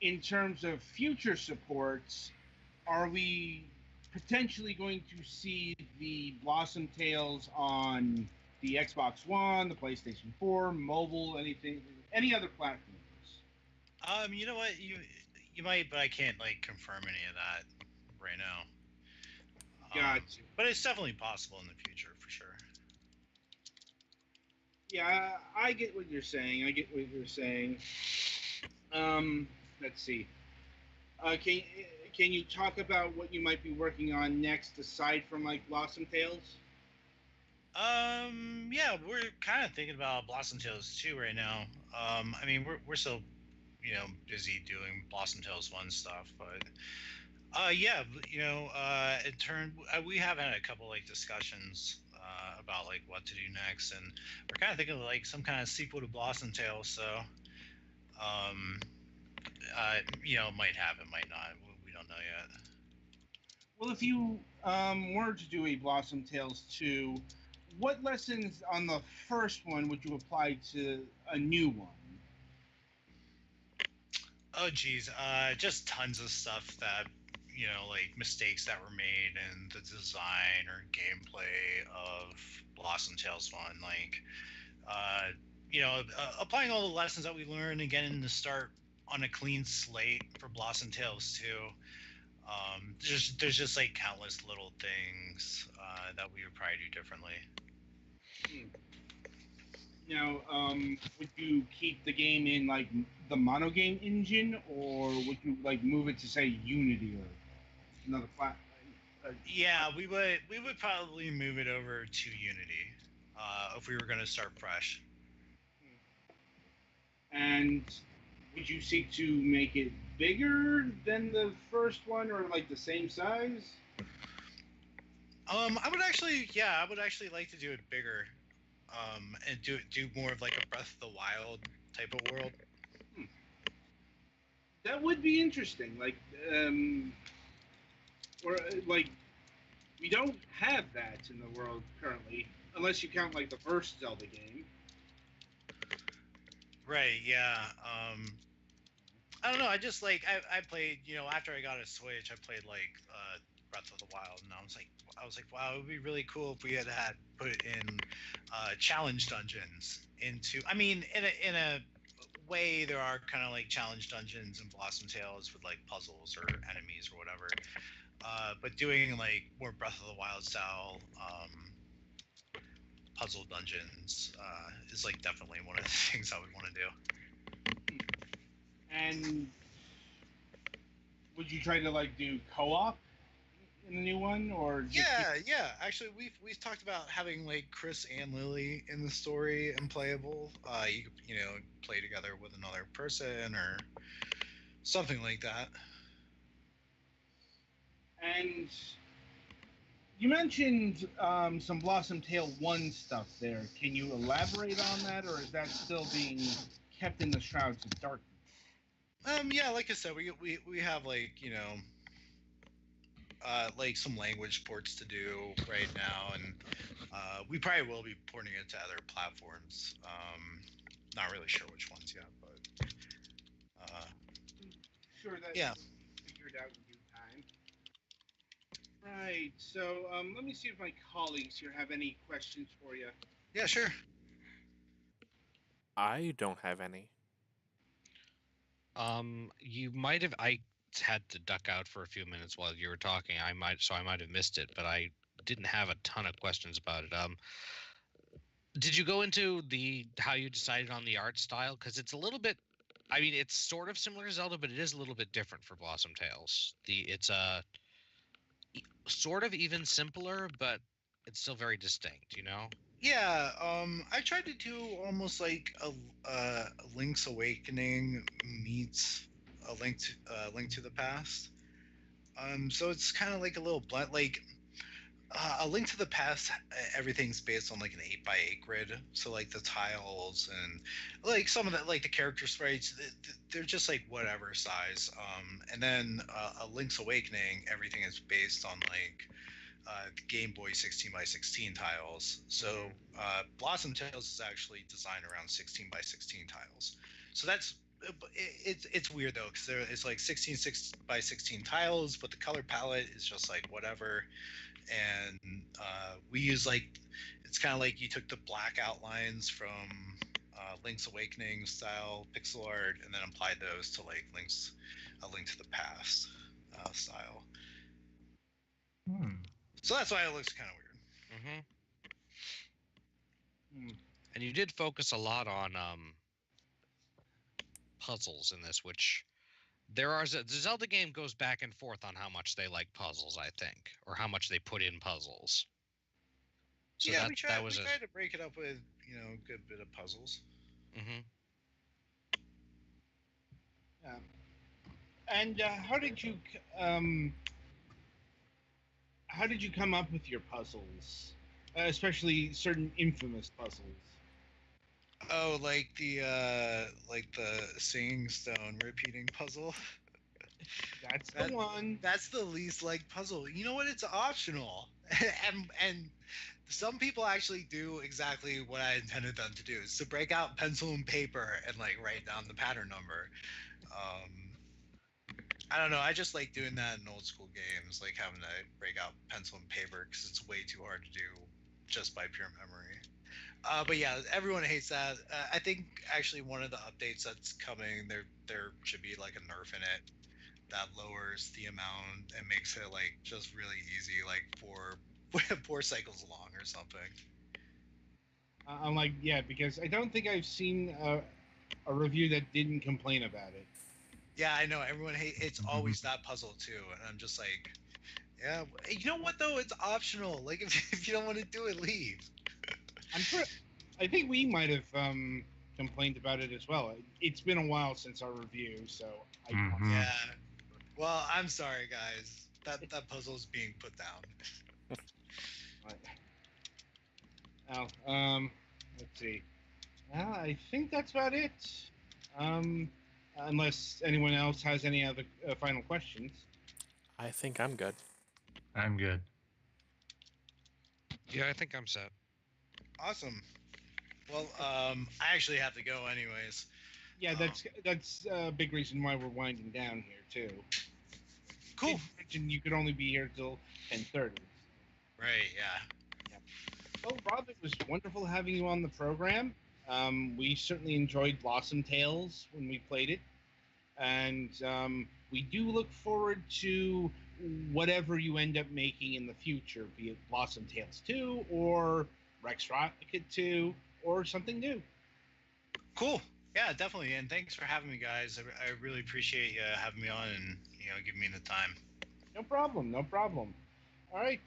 C: in terms of future supports, are we potentially going to see the Blossom Tales on the Xbox One, the PlayStation 4, mobile, any other platforms?
G: You know what, you might, but I can't like confirm any of that right now.
C: Gotcha.
G: But it's definitely possible in the future for sure.
C: Yeah, I get what you're saying. Let's see. Can you talk about what you might be working on next aside from like Blossom Tales?
G: Yeah, we're kind of thinking about Blossom Tales 2 right now. I mean, we're still, busy doing Blossom Tales 1 stuff, but yeah, in turn, we have had a couple like discussions about like what to do next, and we're kind of thinking of like some kind of sequel to Blossom Tales. So, um, might happen, might not. We don't know yet.
C: Well, if you were to do a Blossom Tales 2, what lessons on the first one would you apply to a new one?
G: Oh geez, just tons of stuff that like mistakes that were made in the design or gameplay of Blossom Tales One. Like, applying all the lessons that we learned and getting to start on a clean slate for Blossom Tales Two. There's just like countless little things that we would probably do differently.
C: Now, would you keep the game in like the monogame engine, or would you like move it to say Unity or another platform?
G: Yeah, we would probably move it over to Unity if we were going to start fresh.
C: And would you seek to make it bigger than the first one, or like the same size?
G: I would actually like to do it bigger, and do more of like a Breath of the Wild type of world.
C: That would be interesting. Or like we don't have that in the world currently, unless you count like the first Zelda game.
G: Right. Yeah. I don't know. I just like I played. After I got a Switch, I played like Breath of the Wild, and I was like, wow, it would be really cool if we had put in challenge dungeons into. I mean, in a way, there are kind of like challenge dungeons in Blossom Tales with like puzzles or enemies or whatever. But doing like more Breath of the Wild style puzzle dungeons is like definitely one of the things I would want to do.
C: And would you try to like do co-op in the new one, or just
G: Yeah. Actually, we've talked about having like Chris and Lily in the story and playable. You could play together with another person or something like that.
C: And you mentioned some Blossom Tale 1 stuff there. Can you elaborate on that, or is that still being kept in the shrouds of darkness?
G: Yeah, like I said, we have like like some language ports to do right now, and we probably will be porting it to other platforms. Not really sure which ones yet, but
C: Sure, that
G: yeah.
C: figured out in due time. Right. So let me see if my colleagues here have any questions for you.
G: Yeah, sure.
A: I don't have any.
D: You might have. I had to duck out for a few minutes while you were talking. I might have missed it, but I didn't have a ton of questions about it. Did you go into how you decided on the art style? Because it's a little bit. I mean, it's sort of similar to Zelda, but it is a little bit different for Blossom Tales. It's sort of even simpler, but it's still very distinct.
G: Yeah, I tried to do almost like a Link's Awakening meets Link to the Past. So it's kind of like a little blend. Like a Link to the Past, everything's based on like an 8x8 grid. So like the tiles and like some of the like the character sprites, they're just like whatever size. And then a Link's Awakening, everything is based on like the Game Boy 16x16 tiles. So Blossom Tales is actually designed around 16x16 tiles. So it's weird though, because it's like 16x16 tiles, but the color palette is just like whatever. And we use like, it's kind of like you took the black outlines from Link's Awakening style pixel art and then applied those to like A Link to the Past style. So that's why it looks kind of weird.
D: And you did focus a lot on puzzles in this, which the Zelda game goes back and forth on how much they like puzzles, I think, or how much they put in puzzles. So
G: yeah,
D: that
G: we try
D: that was
G: we
D: a.
G: try to break it up with a good bit of puzzles.
D: Mhm.
C: And how did you come up with your puzzles, especially certain infamous puzzles?
G: Oh, like the singing stone repeating puzzle.
C: That's the
G: That
C: one.
G: that's the least like puzzle. You know what? It's optional, and some people actually do exactly what I intended them to do: is to break out pencil and paper and like write down the pattern number. Um, I don't know. I just like doing that in old school games, like having to break out pencil and paper because it's way too hard to do just by pure memory. But yeah, everyone hates that. I think actually one of the updates that's coming, there should be like a nerf in it that lowers the amount and makes it like just really easy, like four cycles long or something.
C: I'm like, yeah, because I don't think I've seen a review that didn't complain about it.
G: Yeah, I know everyone hate. It's always that puzzle too, and I'm just like, yeah. You know what though? It's optional. Like if you don't want to do it, leave.
C: I think we might have complained about it as well. It's been a while since our review, so I don't.
E: Mhm.
G: Yeah. Well, I'm sorry, guys. That puzzle's being put down.
C: Now, let's see. I think that's about it. Um, unless anyone else has any other final questions.
A: I think I'm good.
E: I'm good.
D: Yeah, I think I'm set.
G: Awesome. Well, I actually have to go anyways.
C: Yeah, that's a big reason why we're winding down here too.
G: Cool.
C: You mentioned you could only be here till 10:30.
G: Right. Yeah.
C: Well, Rob, it was wonderful having you on the program. We certainly enjoyed Blossom Tales when we played it, and we do look forward to whatever you end up making in the future, be it Blossom Tales 2 or Rex Rocket 2 or something new.
G: Cool. Yeah, definitely. And thanks for having me, guys. I really appreciate you having me on and giving me the time.
C: No problem, no problem. All right,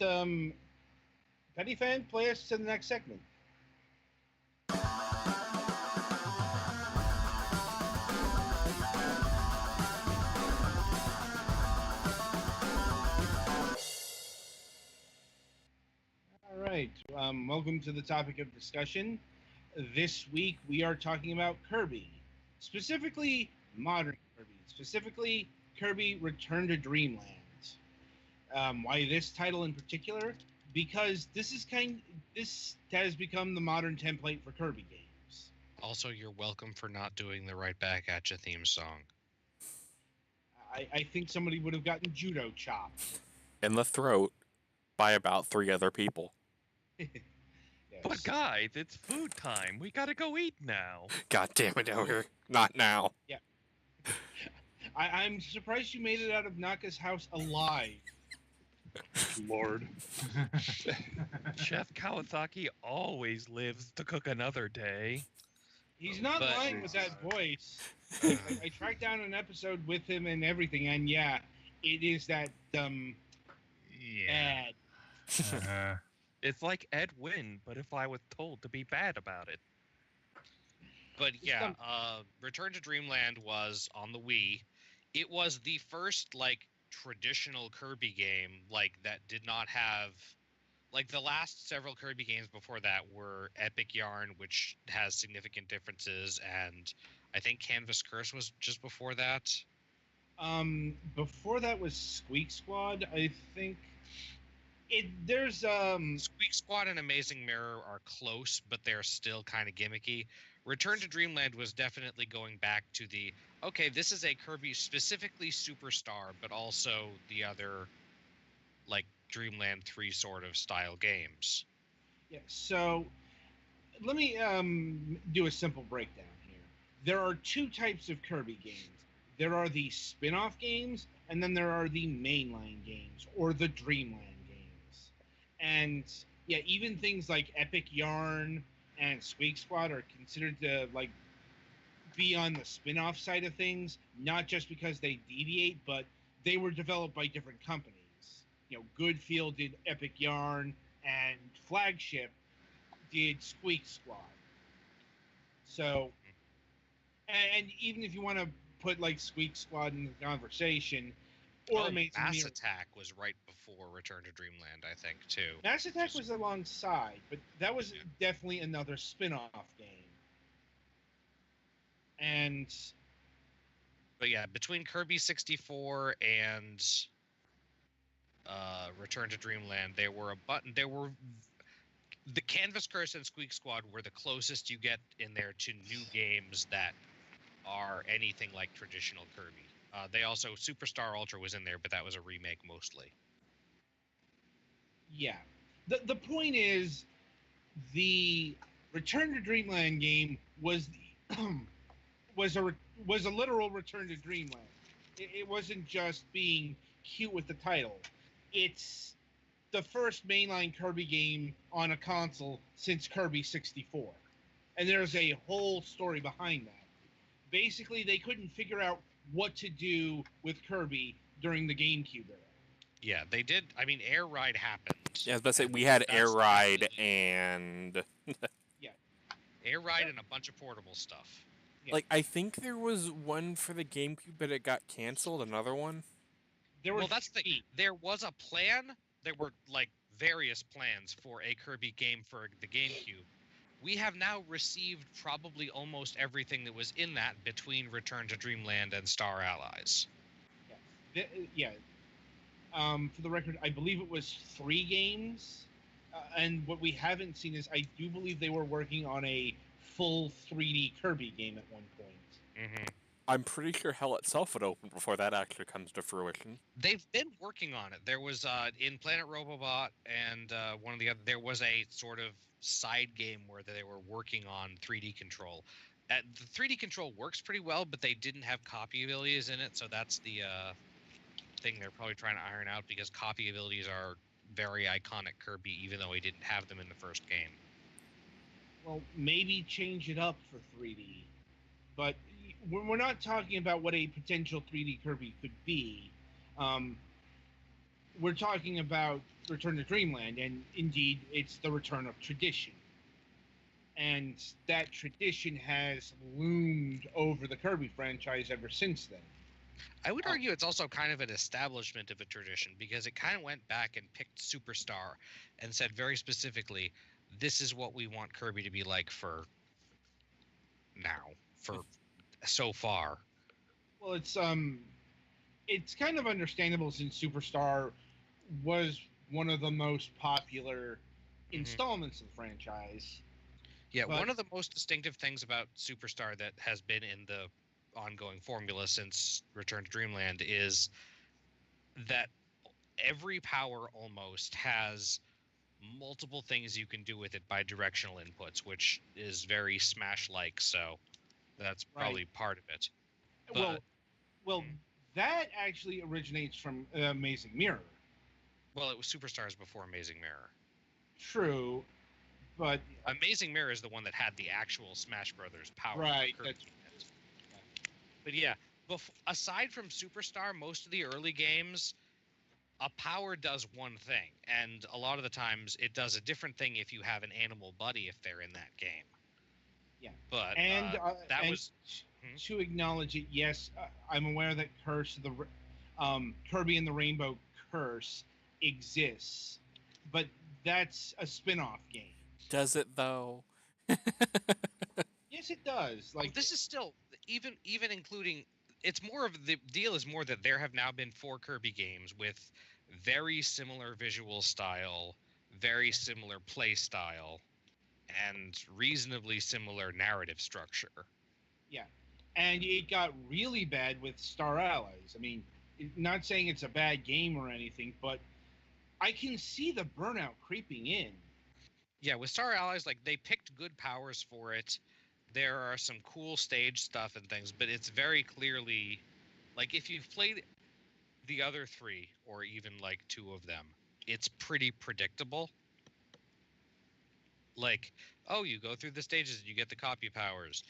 C: Petty Fan, play us to the next segment. All right, welcome to the topic of discussion. This week we are talking about Kirby, specifically modern Kirby, specifically Kirby Return to Dreamland. Why this title in particular? Because this has become the modern template for Kirby games.
D: Also, you're welcome for not doing the right back at you theme song.
C: I think somebody would have gotten judo chopped.
A: In the throat by about 3 other people.
C: Yes.
F: But guys, it's food time. We gotta go eat now.
A: God damn it, Ogre. Not now.
C: I'm surprised you made it out of Naka's house alive.
B: Lord.
F: Chef Kawasaki always lives to cook another day.
C: He's not
D: But-
C: lying with that voice. I tracked down an episode with him and everything, and yeah, it is that
E: Yeah.
C: bad.
E: Uh-huh.
F: It's like Ed Wynn, but if I was told to be bad about it.
D: But yeah,
C: some-
D: Return to Dreamland was on the Wii. It was the first like traditional Kirby game that did not have the last several Kirby games before that were Epic Yarn, which has significant differences, and I think Canvas Curse was just before that.
C: Before that was Squeak Squad, I think. There's
D: Squeak Squad and Amazing Mirror are close, but they're still kind of gimmicky. Return to Dreamland was definitely going back to this is a Kirby specifically Superstar, but also the other Dreamland 3 sort of style games.
C: yeah. So let me do a simple breakdown here. There are two types of Kirby games. There are the spin-off games, and then there are the mainline games or the Dreamland games. And yeah, even things like Epic Yarn and Squeak Squad are considered to be on the spin-off side of things, not just because they deviate, but they were developed by different companies. Goodfield did Epic Yarn, and Flagship did Squeak Squad. So, and even if you want to put like Squeak Squad in the conversation, or Amazing
D: Mass
C: Mirror.
D: Attack was right before Return to Dreamland, I think, too.
C: Mass Attack was alongside, but that was definitely another spin-off game.
D: But yeah, between Kirby 64 and Return to Dreamland, there were the Canvas Curse and Squeak Squad were the closest you get in there to new games that are anything like traditional Kirby. They also Superstar Ultra was in there, but that was a remake mostly.
C: Yeah, the point is, the Return to Dreamland game was was a literal Return to Dreamland. It wasn't just being cute with the title. It's the first mainline Kirby game on a console since Kirby 64. And there's a whole story behind that. Basically, they couldn't figure out what to do with Kirby during the GameCube era.
D: Yeah, they did. I mean, Air Ride happened.
A: Yeah, I was about to say, we had Air Ride and...
D: Air Ride and a bunch of portable stuff.
C: Yeah.
A: Like, I think there was one for the GameCube, but it got canceled, another one.
D: Well, that's the thing. There was a plan. There were, like, various plans for a Kirby game for the GameCube. We have now received probably almost everything that was in that between Return to Dreamland and Star Allies.
C: Yeah. For the record, I believe it was 3 games. And what we haven't seen is I do believe they were working on a full 3D Kirby game at one point.
D: Mm-hmm.
A: I'm pretty sure Hell itself would open before that actually comes to fruition.
D: They've been working on it. There was in Planet Robobot and one of the other. There was a sort of side game where they were working on 3D control. The 3D control works pretty well, but they didn't have copy abilities in it, so that's the thing they're probably trying to iron out because copy abilities are very iconic Kirby, even though he didn't have them in the first game.
C: Well, maybe change it up for 3D, but we're not talking about what a potential 3D Kirby could be. We're talking about Return to Dreamland, and indeed, it's the return of tradition. And that tradition has loomed over the Kirby franchise ever since then.
D: I would argue it's also kind of an establishment of a tradition because it kind of went back and picked Superstar and said very specifically, this is what we want Kirby to be like for now, for so far.
C: Well, it's kind of understandable since Superstar was one of the most popular installments of the franchise.
D: Yeah, one of the most distinctive things about Superstar that has been in the ongoing formula since Return to Dreamland is that every power almost has multiple things you can do with it by directional inputs, which is very Smash-like, so that's probably part of it. But,
C: well, that actually originates from Amazing Mirror.
D: Well, it was Superstars before Amazing Mirror.
C: True, but
D: Amazing Mirror is the one that had the actual Smash Brothers power.
C: Right.
D: But yeah, aside from Superstar, most of the early games, a power does one thing, and a lot of the times it does a different thing if you have an animal buddy if they're in that game.
C: Yeah,
D: but
C: to acknowledge it, yes, I'm aware that Kirby and the Rainbow Curse exists, but that's a spin-off game.
A: Does it though?
C: Yes, it does. Like
D: this is still even including. It's more of the deal is more that there have now been 4 Kirby games with very similar visual style, very similar play style, and reasonably similar narrative structure.
C: Yeah, and it got really bad with Star Allies. I mean, not saying it's a bad game or anything, but I can see the burnout creeping in.
D: Yeah, with Star Allies, like, they picked good powers for it. There are some cool stage stuff and things, but it's very clearly, like, if you've played the other 3, or even, like, 2 of them, it's pretty predictable. Like, oh, you go through the stages and you get the copy powers.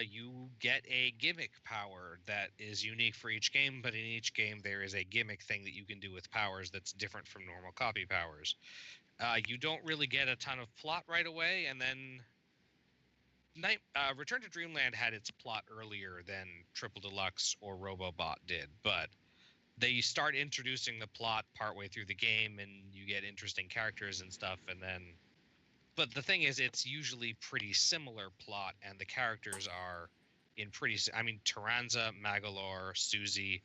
D: You get a gimmick power that is unique for each game, but in each game there is a gimmick thing that you can do with powers that's different from normal copy powers. You don't really get a ton of plot right away, and then Return to Dreamland had its plot earlier than Triple Deluxe or Robobot did, but they start introducing the plot partway through the game, and you get interesting characters and stuff, and then. But the thing is, it's usually pretty similar plot, and the characters are in pretty. I mean, Taranza, Magalore, Susie.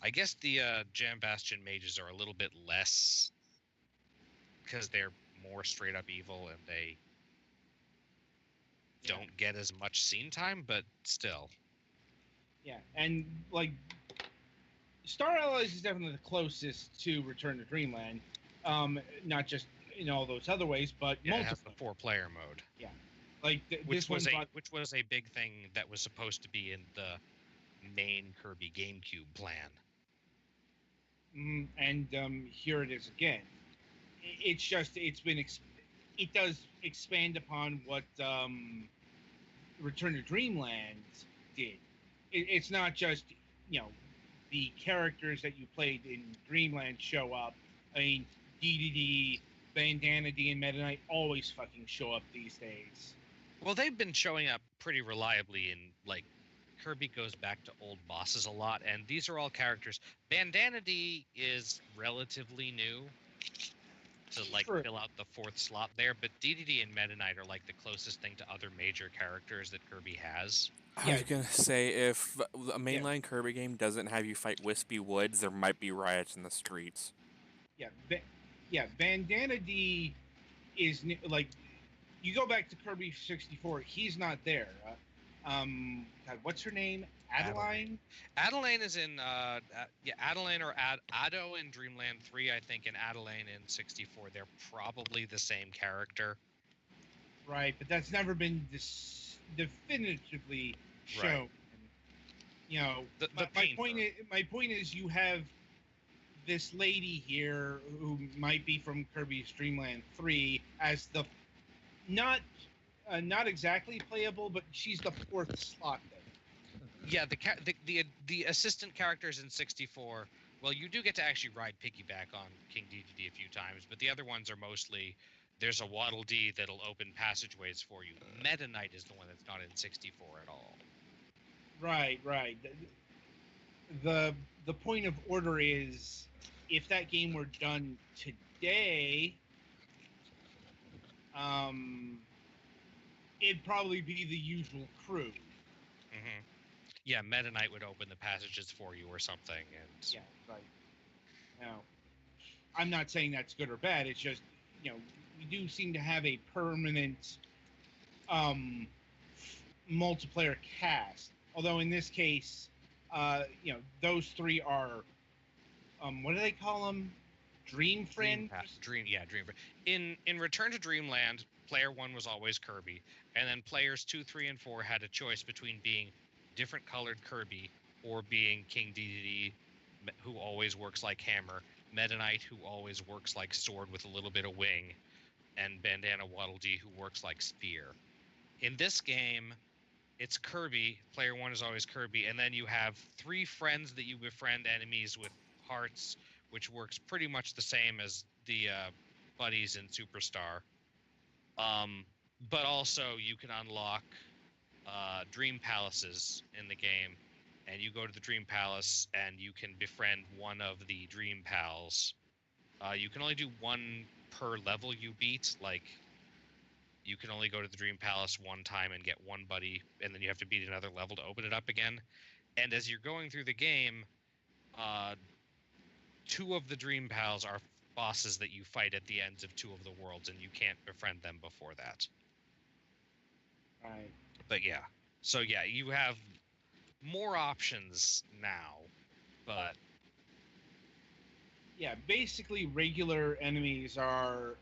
D: I guess the Jam Bastion mages are a little bit less because they're more straight up evil and they don't get as much scene time, but still.
C: Yeah, and like Star Allies is definitely the closest to Return to Dreamland. Not just in all those other ways, but
D: Yeah, it
C: multiple.
D: has the 4-player mode.
C: Yeah, like
D: which was a big thing that was supposed to be in the main Kirby GameCube plan.
C: And here it is again. It's just it does expand upon what Return to Dreamland did. It's not just the characters that you played in Dreamland show up. I mean, DDD, Bandana D, and Meta Knight always fucking show up these days.
D: Well, they've been showing up pretty reliably in, like, Kirby goes back to old bosses a lot, and these are all characters. Bandana D is relatively new to, like, fill out the 4th slot there, but DDD and Meta Knight are, like, the closest thing to other major characters that Kirby has.
A: I was gonna say, if a mainline Kirby game doesn't have you fight Wispy Woods, there might be riots in the streets.
C: Yeah, Bandana D is like, you go back to Kirby 64, he's not there. God, what's her name? Adeline?
D: Adeline is in Adeline or Ado in Dreamland 3, I think, and Adeline in 64. They're probably the same character.
C: Right, but that's never been definitively shown.
D: Right.
C: My point is you have this lady here who might be from Kirby's Dreamland 3 as the not exactly playable, but she's the 4th slot there.
D: Yeah, the assistant characters in 64. Well, you do get to actually ride piggyback on King DDD a few times, but the other ones are mostly there's a Waddle Dee that'll open passageways for you. Meta Knight is the one that's not in 64 at all.
C: Right. The point of order is, if that game were done today, it'd probably be the usual crew.
D: Mm-hmm. Yeah, Meta Knight would open the passages for you or something. And
C: yeah, right. Now, I'm not saying that's good or bad. It's just, we do seem to have a permanent multiplayer cast. Although in this case, those 3 are, what do they call them? Dream Friends?
D: Dream Friend. In Return to Dreamland, player 1 was always Kirby, and then players 2, 3, and 4 had a choice between being different colored Kirby or being King DDD, who always works like hammer, Meta Knight, who always works like sword with a little bit of wing, and Bandana Waddle Dee, who works like spear. In this game, it's Kirby. Player 1 is always Kirby, and then you have 3 friends that you befriend enemies with hearts, which works pretty much the same as the buddies in Superstar. But also, you can unlock Dream Palaces in the game, and you go to the Dream Palace, and you can befriend one of the Dream Pals. You can only do 1 per level you beat. Like, you can only go to the Dream Palace 1 time and get 1 buddy, and then you have to beat another level to open it up again. And as you're going through the game, 2 of the Dream Pals are bosses that you fight at the ends of 2 of the worlds, and you can't befriend them before that.
C: Right.
D: But yeah. So yeah, you have more options now, but...
C: Yeah, basically regular enemies are,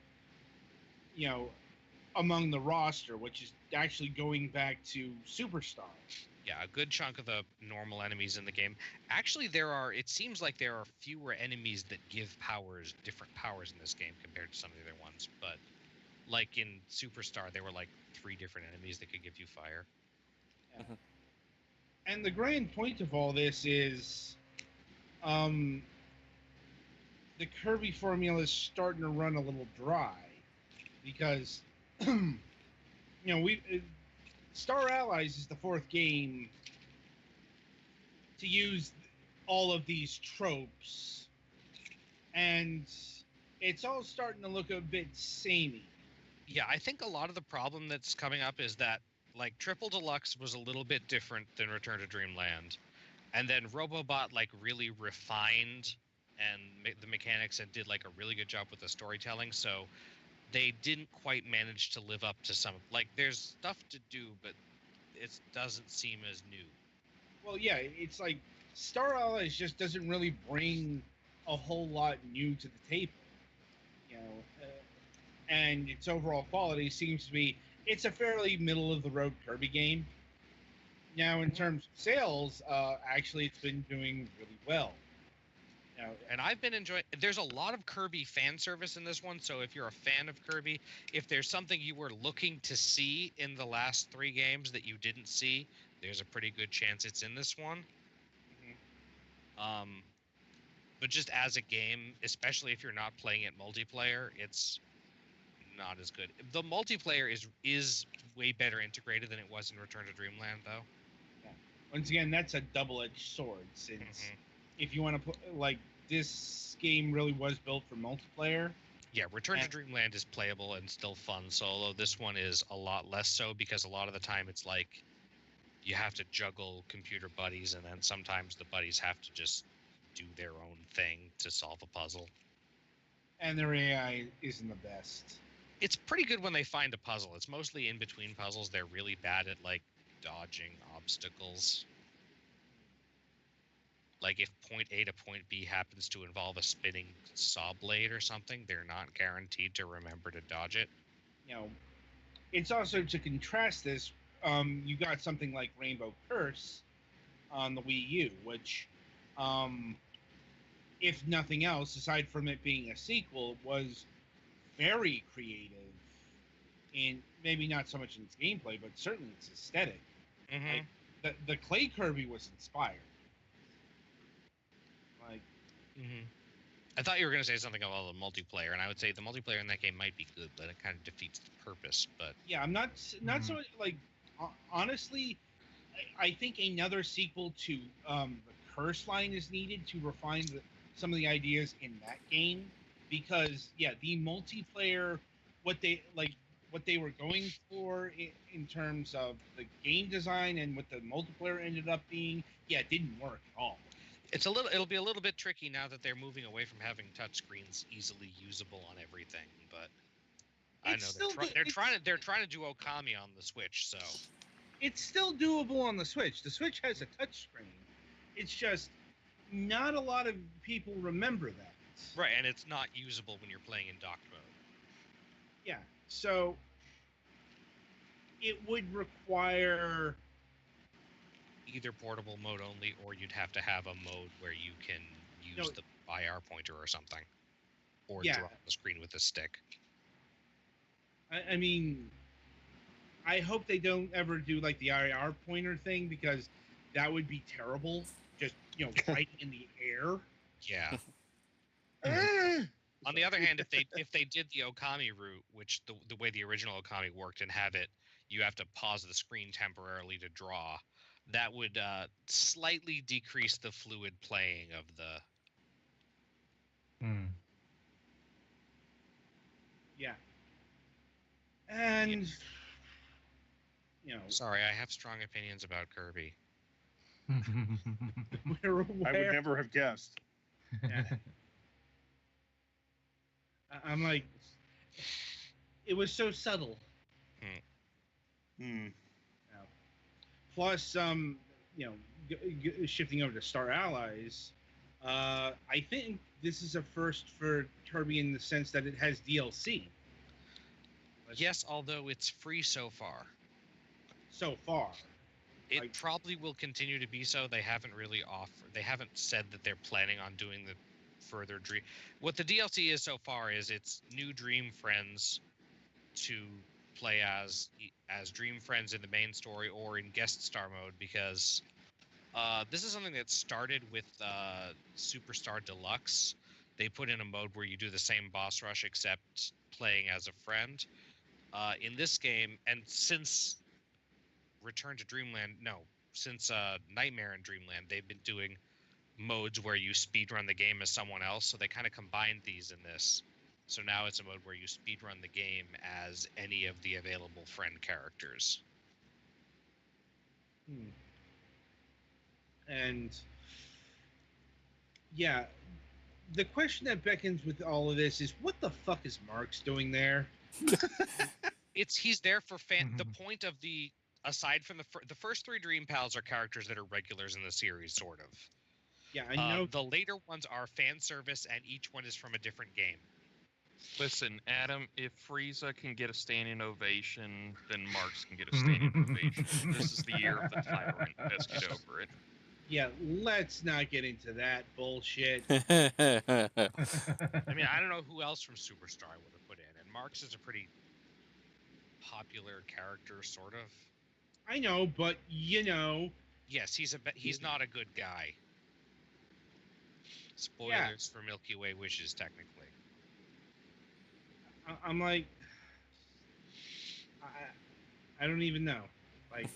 C: among the roster, which is actually going back to Superstar.
D: Yeah, a good chunk of the normal enemies in the game. Actually, it seems like there are fewer enemies that give different powers in this game compared to some of the other ones. But like in Superstar, there were like 3 different enemies that could give you fire.
C: Yeah. And the grand point of all this is, the Kirby formula is starting to run a little dry because we Star Allies is the fourth game to use all of these tropes, and it's all starting to look a bit samey.
D: Yeah, I think a lot of the problem that's coming up is that like Triple Deluxe was a little bit different than Return to Dreamland, and then Robobot like really refined and the mechanics and did like a really good job with the storytelling. So they didn't quite manage to live up to some like there's stuff to do, but it doesn't seem as new.
C: Well, yeah, it's like Star Allies just doesn't really bring a whole lot new to the table, and its overall quality seems to be it's a fairly middle of the road Kirby game. Now, in terms of sales, actually, it's been doing really well.
D: And I've been enjoying. There's a lot of Kirby fan service in this one, so if you're a fan of Kirby, if there's something you were looking to see in the last 3 games that you didn't see, there's a pretty good chance it's in this one.
C: Mm-hmm.
D: But just as a game, especially if you're not playing it multiplayer, it's not as good. The multiplayer is way better integrated than it was in Return to Dreamland, though.
C: Yeah. Once again, that's a double-edged sword, since if you want to put like this game really was built for multiplayer.
D: Yeah, Return to Dreamland is playable and still fun solo. This one is a lot less so because a lot of the time it's like you have to juggle computer buddies, and then sometimes the buddies have to just do their own thing to solve a puzzle.
C: And their AI isn't the best.
D: It's pretty good when they find a puzzle. It's mostly in between puzzles. They're really bad at like dodging obstacles. Like if point A to point B happens to involve a spinning saw blade or something, they're not guaranteed to remember to dodge it.
C: It's also to contrast this. You got something like Rainbow Curse on the Wii U, which, if nothing else, aside from it being a sequel, was very creative in maybe not so much in its gameplay, but certainly its aesthetic.
D: Mm-hmm.
C: Like the Clay Kirby was inspired. Like,
D: I thought you were going to say something about the multiplayer, and I would say the multiplayer in that game might be good, but it kind of defeats the purpose. But
C: yeah, I'm not so like honestly. I think another sequel to the Curse line is needed to refine some of the ideas in that game, because the multiplayer, what they were going for in terms of the game design and what the multiplayer ended up being, it didn't work at all.
D: It'll be a little bit tricky now that they're moving away from having touchscreens easily usable on everything, but I know they're trying to do Okami on the Switch, so
C: it's still doable on the Switch. The Switch has a touchscreen. It's just not a lot of people remember that.
D: Right, and it's not usable when you're playing in docked mode.
C: Yeah, so it would require
D: either portable mode only, or you'd have to have a mode where you can use the IR pointer or something, or draw the screen with a stick.
C: I mean, I hope they don't ever do like the IR pointer thing, because that would be terrible. Just right in the air.
D: Yeah. On the other hand, if they did the Okami route, which the way the original Okami worked, and have it, you have to pause the screen temporarily to draw. That would slightly decrease the fluid playing of the.
C: Yeah. And
D: sorry, I have strong opinions about Kirby.
B: I would never have guessed.
C: Yeah. I'm like, it was so subtle. Plus, shifting over to Star Allies, I think this is a first for Kirby in the sense that it has DLC.
D: Yes, although it's free so far.
C: So far.
D: It probably will continue to be so. They haven't really They haven't said that they're planning on doing the further dream. What the DLC is so far is it's new Dream Friends to play as Dream Friends in the main story or in guest star mode, because this is something that started with Superstar Deluxe, they put in a mode where you do the same boss rush except playing as a friend. In this game, and since Return to Dreamland, no, since Nightmare in Dreamland, they've been doing modes where you speedrun the game as someone else, so they kind of combined these in this. So now it's a mode where you speedrun the game as any of the available friend characters.
C: And yeah, the question that beckons with all of this is, what the fuck is Marks doing there?
D: He's there for the point of the, aside from the first 3 Dream Pals are characters that are regulars in the series, sort of.
C: Yeah, I know.
D: The later ones are fan service, and each one is from a different game.
F: Listen, Adam, if Frieza can get a standing ovation, then Marks can get a standing ovation. This is the year of the tyrant. Let's get over it.
C: Yeah, let's not get into that bullshit.
D: I mean, I don't know who else from Superstar I would have put in, and Marks is a pretty popular character, sort of.
C: I know, but you know.
D: Yes, he's not a good guy. Spoilers for Milky Way Wishes, technically.
C: I'm like, I don't even know. Like,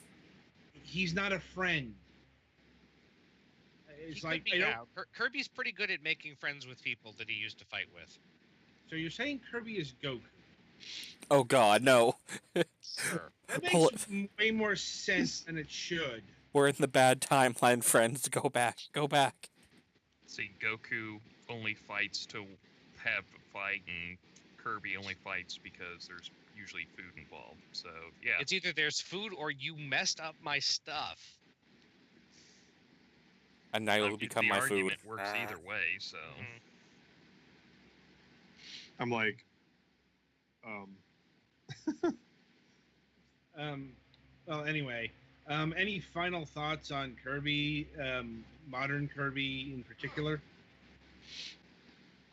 C: he's not a friend. It's like,
D: Kirby's pretty good at making friends with people that he used to fight with.
C: So you're saying Kirby is Goku?
A: Oh God, no.
D: Sure.
C: That makes way more sense than it should.
A: We're in the bad timeline, friends. Go back. Go back.
F: See, Goku only fights to have a fight, and Kirby only fights because there's usually food involved. So, yeah.
D: It's either there's food or you messed up my stuff.
A: And now you'll become my food.
F: The argument works either way, so...
B: I'm like...
C: Well, anyway, any final thoughts on Kirby, modern Kirby in particular?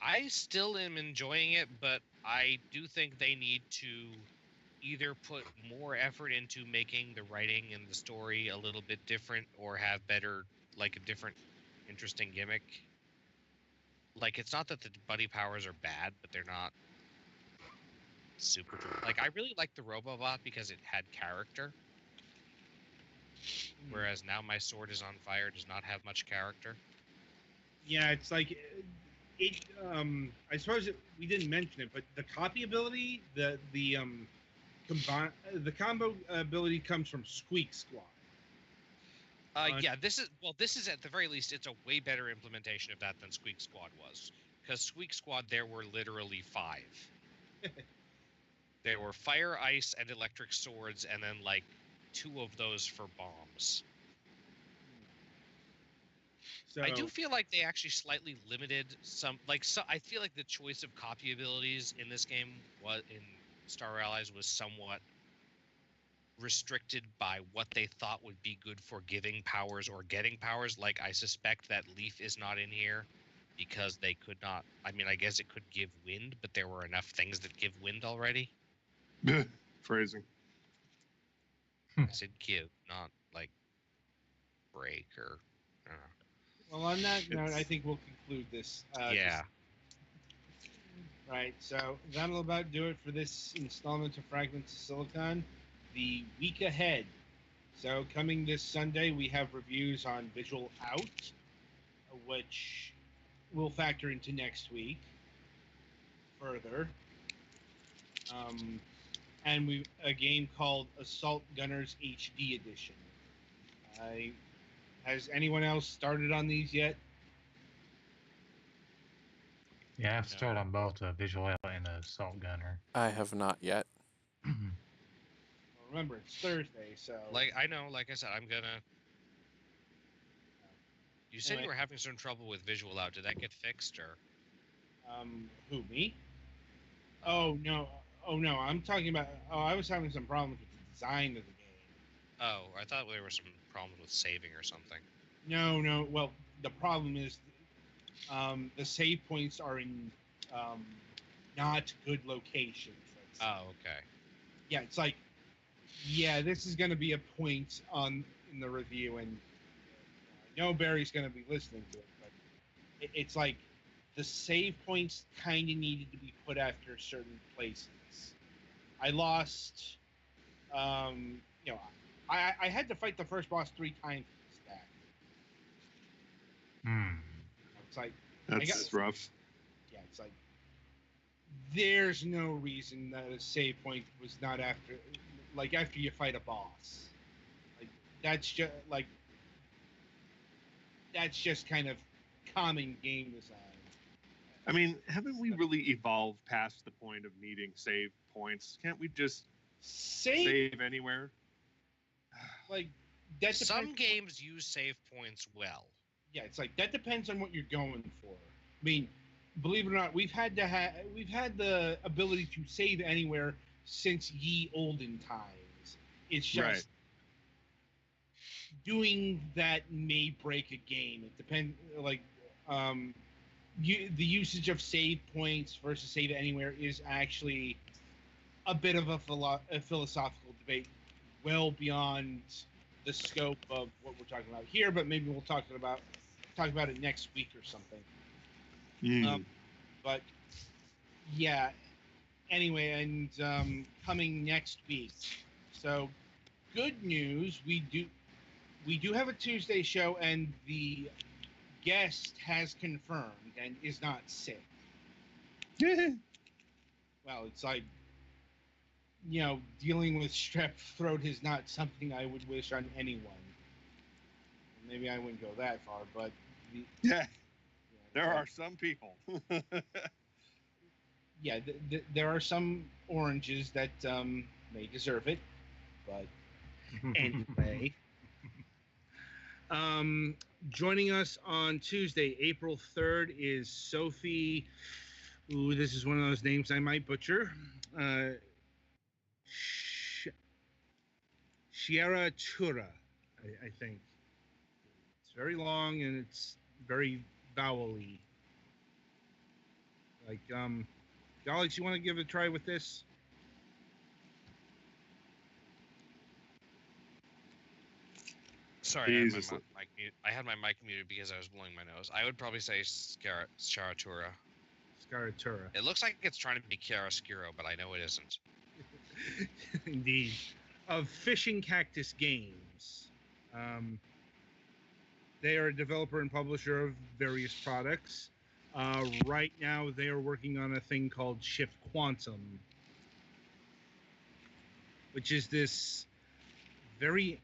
D: I still am enjoying it, but I do think they need to either put more effort into making the writing and the story a little bit different, or have better, like, a different, interesting gimmick. Like, it's not that the buddy powers are bad, but they're not super... Like, I really like the Robobot because it had character. Whereas now my sword is on fire does not have much character.
C: Yeah, it's like... I suppose we didn't mention it, but the copy ability, the combo ability comes from Squeak Squad.
D: Yeah, this is at the very least, it's a way better implementation of that than Squeak Squad was. Because Squeak Squad, there were literally 5. There were fire, ice, and electric swords, and then like 2 of those for bombs.
C: So,
D: I do feel like they actually slightly limited some, like, so I feel like the choice of copy abilities in this game in Star Allies was somewhat restricted by what they thought would be good for giving powers or getting powers. Like, I suspect that Leaf is not in here because they could not, I mean, I guess it could give wind, but there were enough things that give wind already.
B: Phrasing.
D: I said give, not like break or, I don't know.
C: well, on that note, I think we'll conclude this.
D: Yeah.
C: Right, so that'll about do it for this installment of Fragments of Silicon. The week ahead. So coming this Sunday, we have reviews on Visual Out, which will factor into next week further. And a game called Assault Gunners HD Edition. Has anyone else started on these yet?
E: Yeah, I've started on both Visual Out and Assault Gunner.
A: I have not yet.
C: Well, remember, it's Thursday, so...
D: Like I said, I'm gonna... You said you were having some trouble with Visual Out. Did that get fixed, or...?
C: Who, me? Oh, no, I'm talking about... Oh, I was having some problems with the design of the game.
D: Oh, I thought there were some problems with saving or something.
C: No, well, the problem is... the save points are in not good locations.
D: Oh, okay.
C: Yeah, it's like, this is going to be a point in the review, and I know Barry's going to be listening to it, but it's like the save points kind of needed to be put after certain places. I lost, you know, I had to fight the first boss 3 times for this stack. It's like
B: That's rough.
C: Yeah, it's like there's no reason that a save point was not after you fight a boss. Like that's just kind of common game design.
B: I mean, haven't we really evolved past the point of needing save points? Can't we just save anywhere?
C: Like that depends.
D: Some games use save points well.
C: Yeah, it's like that depends on what you're going for. I mean, believe it or not, we've had the ability to save anywhere since ye olden times. It's just doing that may break a game. It depends, the usage of save points versus save anywhere is actually a bit of a philosophical debate, well beyond the scope of what we're talking about here. But maybe we'll talk about it next week or something. But yeah. Anyway, and coming next week. So, good news, we do have a Tuesday show, and the guest has confirmed and is not sick. Well, it's like, dealing with strep throat is not something I would wish on anyone. Maybe I wouldn't go that far, but
B: there are some people.
C: Yeah, there are some oranges that may deserve it, but anyway. Joining us on Tuesday, April 3rd, is Sophie. Ooh, this is one of those names I might butcher. Sierra Tura, I think. It's very long and it's very vowel-y. Like, Alex, you want to give it a try with this?
D: Sorry, I had my mic muted because I was blowing my nose. I would probably say Charatura.
C: Scaratura.
D: It looks like it's trying to be chiaroscuro, but I know it isn't.
C: Indeed. Of Fishing Cactus Games. They are a developer and publisher of various products. Right now, they are working on a thing called Shift Quantum, which is this very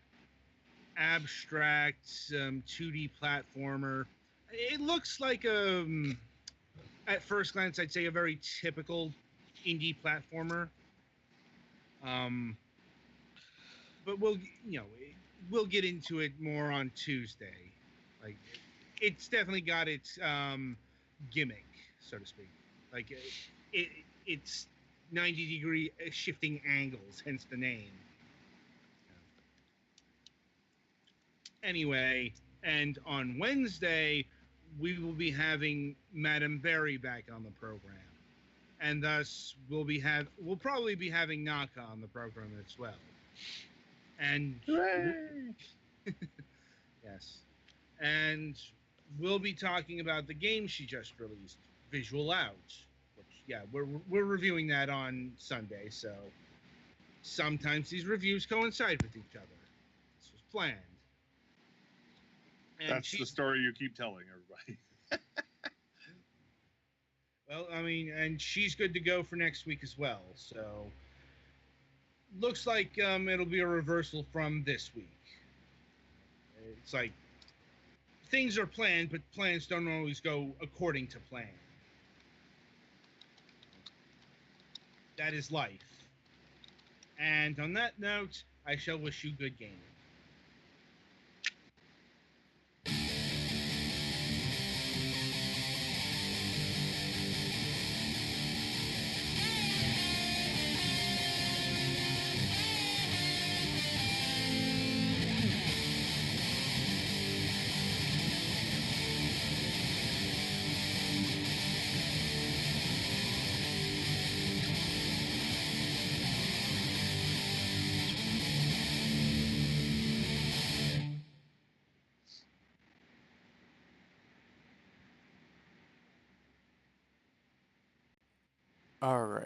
C: abstract 2D platformer. It looks like at first glance, I'd say a very typical indie platformer. But we'll get into it more on Tuesday. Like, it's definitely got its gimmick, so to speak. Like, it's 90-degree shifting angles, hence the name. Anyway, and on Wednesday, we will be having Madame Berry back on the program. And thus, we'll probably be having Naka on the program as well. And yes. And we'll be talking about the game she just released, Visual Out. Which, we're reviewing that on Sunday, so sometimes these reviews coincide with each other. This was planned. And
B: that's the story you keep telling everybody.
C: Well, I mean, and she's good to go for next week as well. So, looks like it'll be a reversal from this week. It's like things are planned, but plans don't always go according to plan. That is life. And on that note, I shall wish you good gaming.
A: All right.